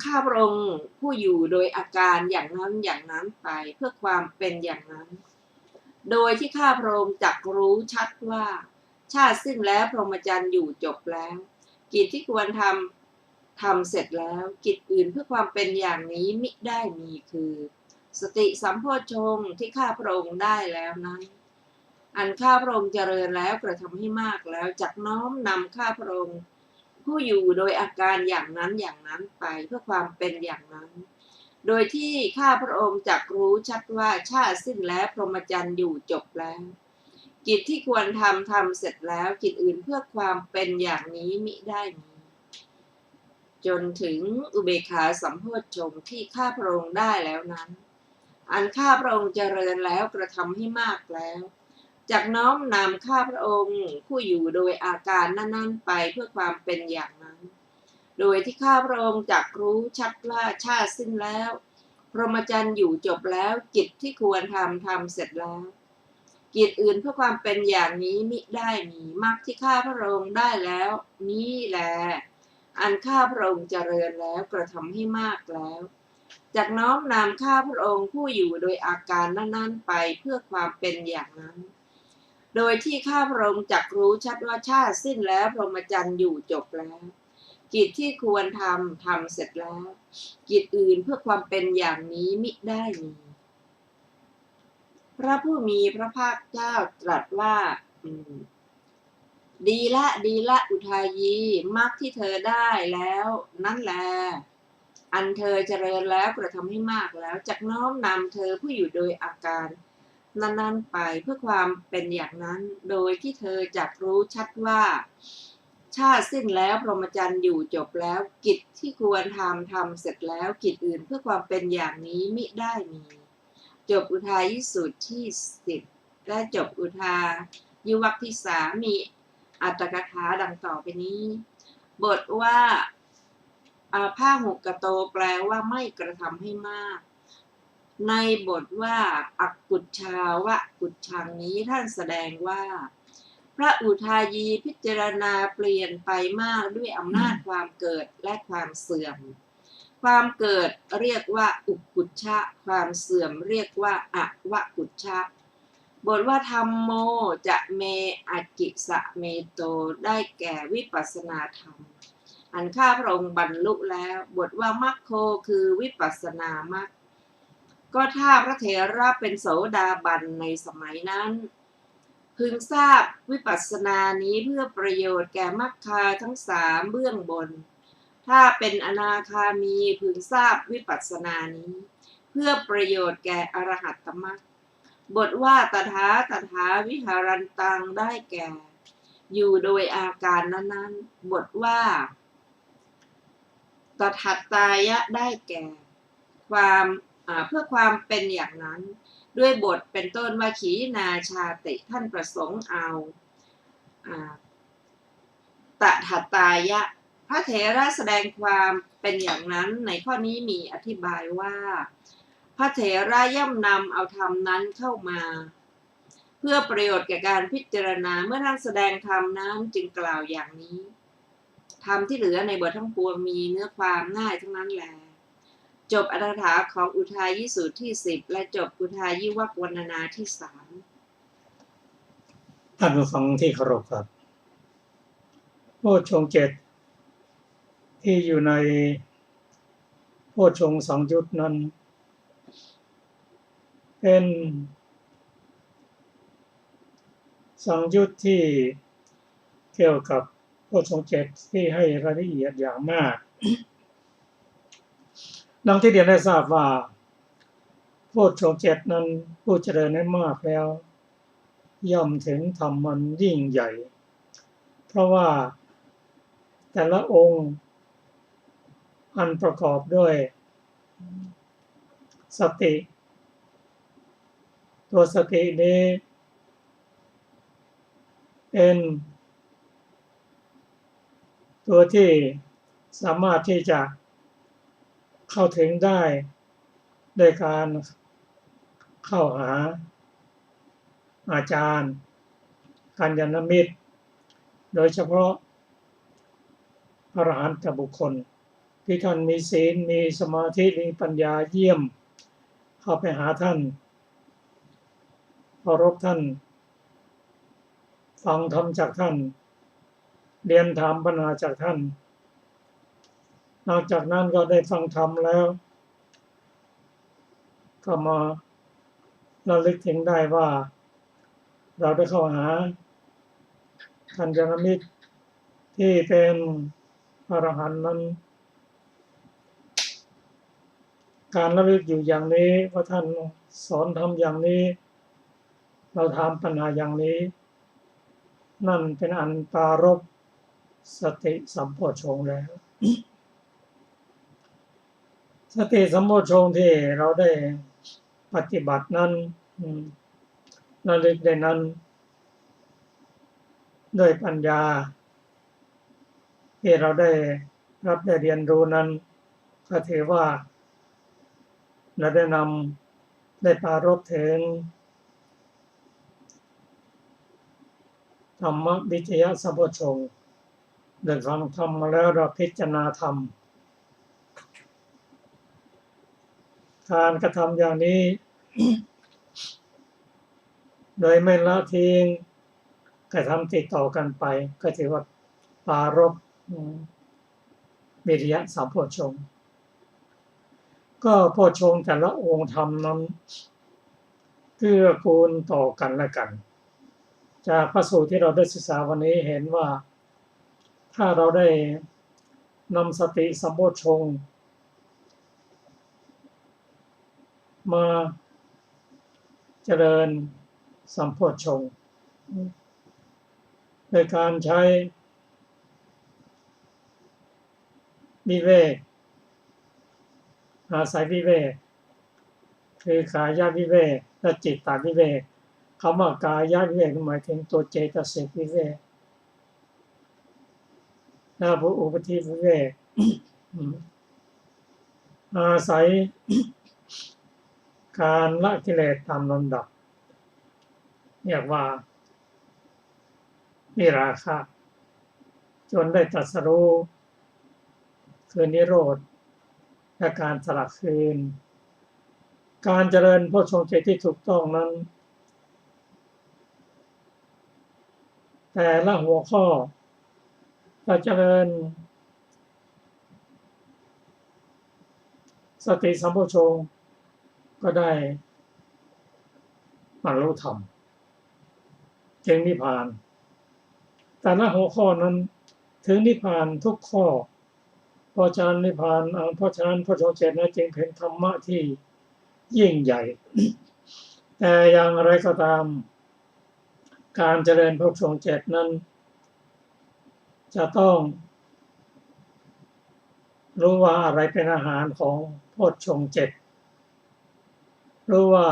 ข้าพระองค์ผู้อยู่โดยอาการอย่างนั้นอย่างนั้นไปเพื่อความเป็นอย่างนั้น โดยที่ข้าพระองค์จักรู้ชัดว่าชาติสิ้นแล้วพรหมจรรย์อยู่จบแล้วกิจที่ควรทำเสร็จแล้วกิจอื่นเพื่อความเป็นอย่างนี้มิได้มีคือสติสัมโพชฌงค์ที่ข้าพระองค์ได้แล้วนั้นอันข้าพระองค์เจริญแล้วกระทำให้มากแล้วจักน้อมนำข้าพระองค์ผู้อยู่โดยอาการอย่างนั้นอย่างนั้นไปเพื่อความเป็นอย่างนั้นโดยที่ข้าพระองค์จักรู้ชัดว่าชาติสิ้นแล้วพรหมจรรย์อยู่จบแล้วกิจที่ควรทำเสร็จแล้วกิจอื่นเพื่อความเป็นอย่างนี้มิได้มีจนถึงอุเบกขาสัมโพชฌงค์ที่ข้าพระองค์ได้แล้วนั้นอันข้าพระองค์เจริญแล้วกระทำให้มากแล้วจักน้อมนำข้าพระองค์ผู้อยู่โดยอาการนั้นๆไปเพื่อความเป็นอย่างนั้นโดยที่ข้าพระองค์จักรู้ชัดว่าชาติสิ้นแล้วพรหมจรรย์อยู่จบแล้วกิจที่ควรทำเสร็จแล้วกิจอื่นเพื่อความเป็นอย่างนี้มิได้มีมรรคที่ข้าพระองค์ได้แล้วนี้แลอันข้าพระองค์เจริญแล้วกระทำให้มากแล้วจากน้อมนำข้าพระองค์ผู้อยู่โดยอาการนั้นๆไปเพื่อความเป็นอย่างนั้นโดยที่ข้าพระองค์จักรู้ชัดว่าชาติสิ้นแล้วพรหมจรรย์อยู่จบแล้วกิจที่ควรทำเสร็จแล้วกิจอื่นเพื่อความเป็นอย่างนี้มิได้มีพระผู้มีพระภาคเจ้าตรัสว่าดีละอุทายีมรรคที่เธอได้แล้วนั่นแลอันเธอเจริญแล้วกระทำให้มากแล้วจักน้อมนำเธอผู้อยู่โดยอาการนั้นๆไปเพื่อความเป็นอย่างนั้นโดยที่เธอจักรู้ชัดว่าชาติสิ้นแล้วพรหมจรรย์อยู่จบแล้วกิจที่ควรทำเสร็จแล้วกิจอื่นเพื่อความเป็นอย่างนี้มิได้มีจบอุทายิสูตรที่10และจบอุทายิวรรคที่3มีอัตถกถาดังต่อไปนี้บทว่าผ้าหุกโตแปลว่าไม่กระทำให้มากในบทว่าอักกุจชาวะกุจชังนี้ท่านแสดงว่าพระอุทายีพิจารณาเปลี่ยนไปมากด้วยอำนาจความเกิดและความเสื่อมความเกิดเรียกว่าอุกกุจชะความเสื่อมเรียกว่าอวกุจชะบทว่าธัมโมจะเมอัจจิสะเมโตได้แก่วิปัสสนาธรรมอันข้าพระองค์บรรลุแล้วบทว่ามัคโคคือวิปัสสนามัคก็ถ้าพระเถระเป็นโสดาบันในสมัยนั้นพึงทราบวิปัสสนานี้เพื่อประโยชน์แก่มรรคาทั้ง3เบื้องบนถ้าเป็นอนาคามีพึงทราบวิปัสสนานี้เพื่อประโยชน์แก่อรหัตตมรรคบทว่าตถาวิหารันตังได้แก่อยู่โดยอาการนั้นๆบทว่าตถัตตายะได้แก่ความเพื่อความเป็นอย่างนั้นด้วยบทเป็นต้นว่าขีนาชาติท่านประสงค์เอาตถัตตายะพระเถระแสดงความเป็นอย่างนั้นในข้อนี้มีอธิบายว่าพระเถระย่อมนำเอาธรรมนั้นเข้ามาเพื่อประโยชน์แก่การพิจารณาเมื่อท่านแสดงธรรมนั้นจึงกล่าวอย่างนี้ธรรมที่เหลือในบททั้งปวงมีเนื้อความง่ายทั้งนั้นแลจบอรรถถาของอุทายิสูตรที่10และจบอุทายิวรรควรรณนาที่3ท่านผู้ฟังที่เคารพครับโพชฌงค์7ที่อยู่ในโพชฌงค์2ยุตนั้นเป็น2ยุตที่เกี่ยวกับโพชฌงค์7ที่ให้รายละเอียดอย่างมากดังที่เรียนได้ทราบว่าโพชฌงค์7นั้นผู้เจริญให้มากแล้วย่อมถึงธรรมมันยิ่งใหญ่เพราะว่าแต่ละองค์อันประกอบด้วยสติตัวสตินี้เป็นตัวที่สามารถที่จะเข้าถึงได้โดยการเข้าหาอาจารย์กัลยาณมิตรโดยเฉพาะอรหันตบุคคล ที่ท่านมีศีลมีสมาธิมีปัญญาเยี่ยมเข้าไปหาท่านเคารพท่านฟังธรรมจากท่านเรียนถามปัญหาจากท่านนอกจากนั้นก็ได้ฟังธรรมแล้วก็มาระลึกถึงได้ว่าเราได้เข้าหากัลยาณมิตรที่เป็นอรหันต์นั้นการระลึกอยู่อย่างนี้ว่าท่านสอนทำอย่างนี้เราทำปัญหาอย่างนี้นั่นเป็นอันปรารภสติสัมโพชฌงค์แล้วสติสัมโพชฌงค์ที่เราได้ปฏิบัตินั้นระลึกได้นั้นด้วยปัญญาที่เราได้รับได้เรียนรู้นั้นก็ถือว่าเราได้นำได้ปรารภถึงธรรมวิจยะสัมโพชฌงค์ได้ฟังธรรมมาแล้วเราพิจารณาธรรมการกระทำอย่างนี้ โดยไม่ละทิ้งกระทำติดต่อกันไปก็ถือว่าปรารภวิริยะสัมโพชฌงค์ก็โพชฌงค์แต่ละองค์ธรรมนั้นเกื้อกูลต่อกันและกันจากพระสูตรที่เราได้ศึกษาวันนี้เห็นว่าถ้าเราได้นำสติสัมโพชฌงค์มาเจริญสัมโพชฌงค์โดยการใช้วิเวกอาศัยวิเวกคือกายวิเวกและจิตตวิเวกคำว่ากายวิเวกหมายถึงตัวเจตสิกวิเวกและอุปธิวิเวกอาศัยการละกิเลสตามลำดับเรียกว่านิราคะจนได้ตรัสรู้คือนิโรธและการสละคืนการเจริญโพชฌงค์เจตที่ถูกต้องนั้นแต่ละหัวข้อเราเจริญสติสัมโพชฌงค์ก็ได้บรรลุธรรมถึงนิพพานแต่ละหัวข้อนั้นถึงนิพพานทุกข้อเพราะฉะนั้นนิพพานเพราะฉะนั้นโพชฌงค์เจตนั้นจึงเป็นธรรมะที่ยิ่งใหญ่ แต่อย่างไรก็ตามการเจริญโพชฌงค์เจตนั้นจะต้องรู้ว่าอะไรเป็นอาหารของโพชฌงค์เจตรู้ว่า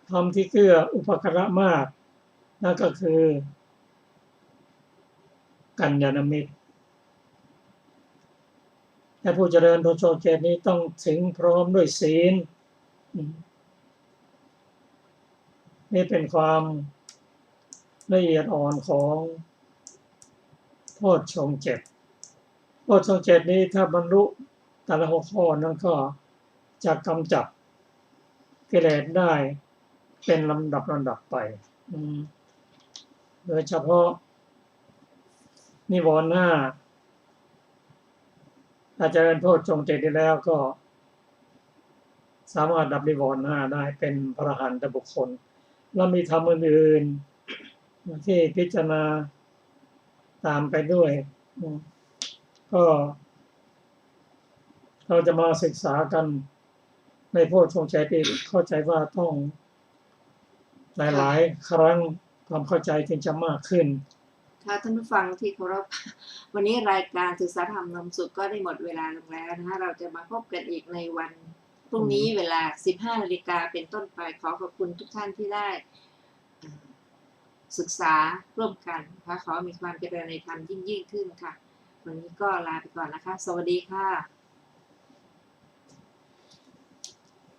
ธรรมที่เกื้ออุปการะมากนั่นก็คือกัลยาณมิตรแต่ผู้เจริญโพชฌงค์เจตนี้ต้องถึงพร้อมด้วยศีลนี่เป็นความละเอียดอ่อนของโพชฌงค์เจตโพชฌงค์เจตนี้ถ้าบรรลุแต่ละหัวข้อนั้นก็จะกำจัดกิเลสได้เป็นลำดับไปโดยเฉพาะนิวรณ์5ถ้าเจริญโพชฌงค์เจตได้แล้วก็สามารถดับนิวรณ์5ได้เป็นพระอรหันตบุคคลแล้วมีธรรมอื่นๆที่พิจารณาตามไปด้วยก็เราจะมาศึกษากันในโพชฌงค์เจตเข้าใจว่าต้องหลายๆครั้งความเข้าใจจึงจะมากขึ้นค่ะท่านผู้ฟังที่เคารพวันนี้รายการศึกษาธรรมนมสุขก็ได้หมดเวลาลงแล้วนะคะเราจะมาพบกันอีกในวันพรุ่งนี้เวลา 15 นาฬิกาเป็นต้นไปขอขอบคุณทุกท่านที่ได้ศึกษาร่วมกันขอมีความเจริญในธรรมยิ่งขึ้นค่ะวันนี้ก็ลาไปก่อนนะคะสวัสดีค่ะ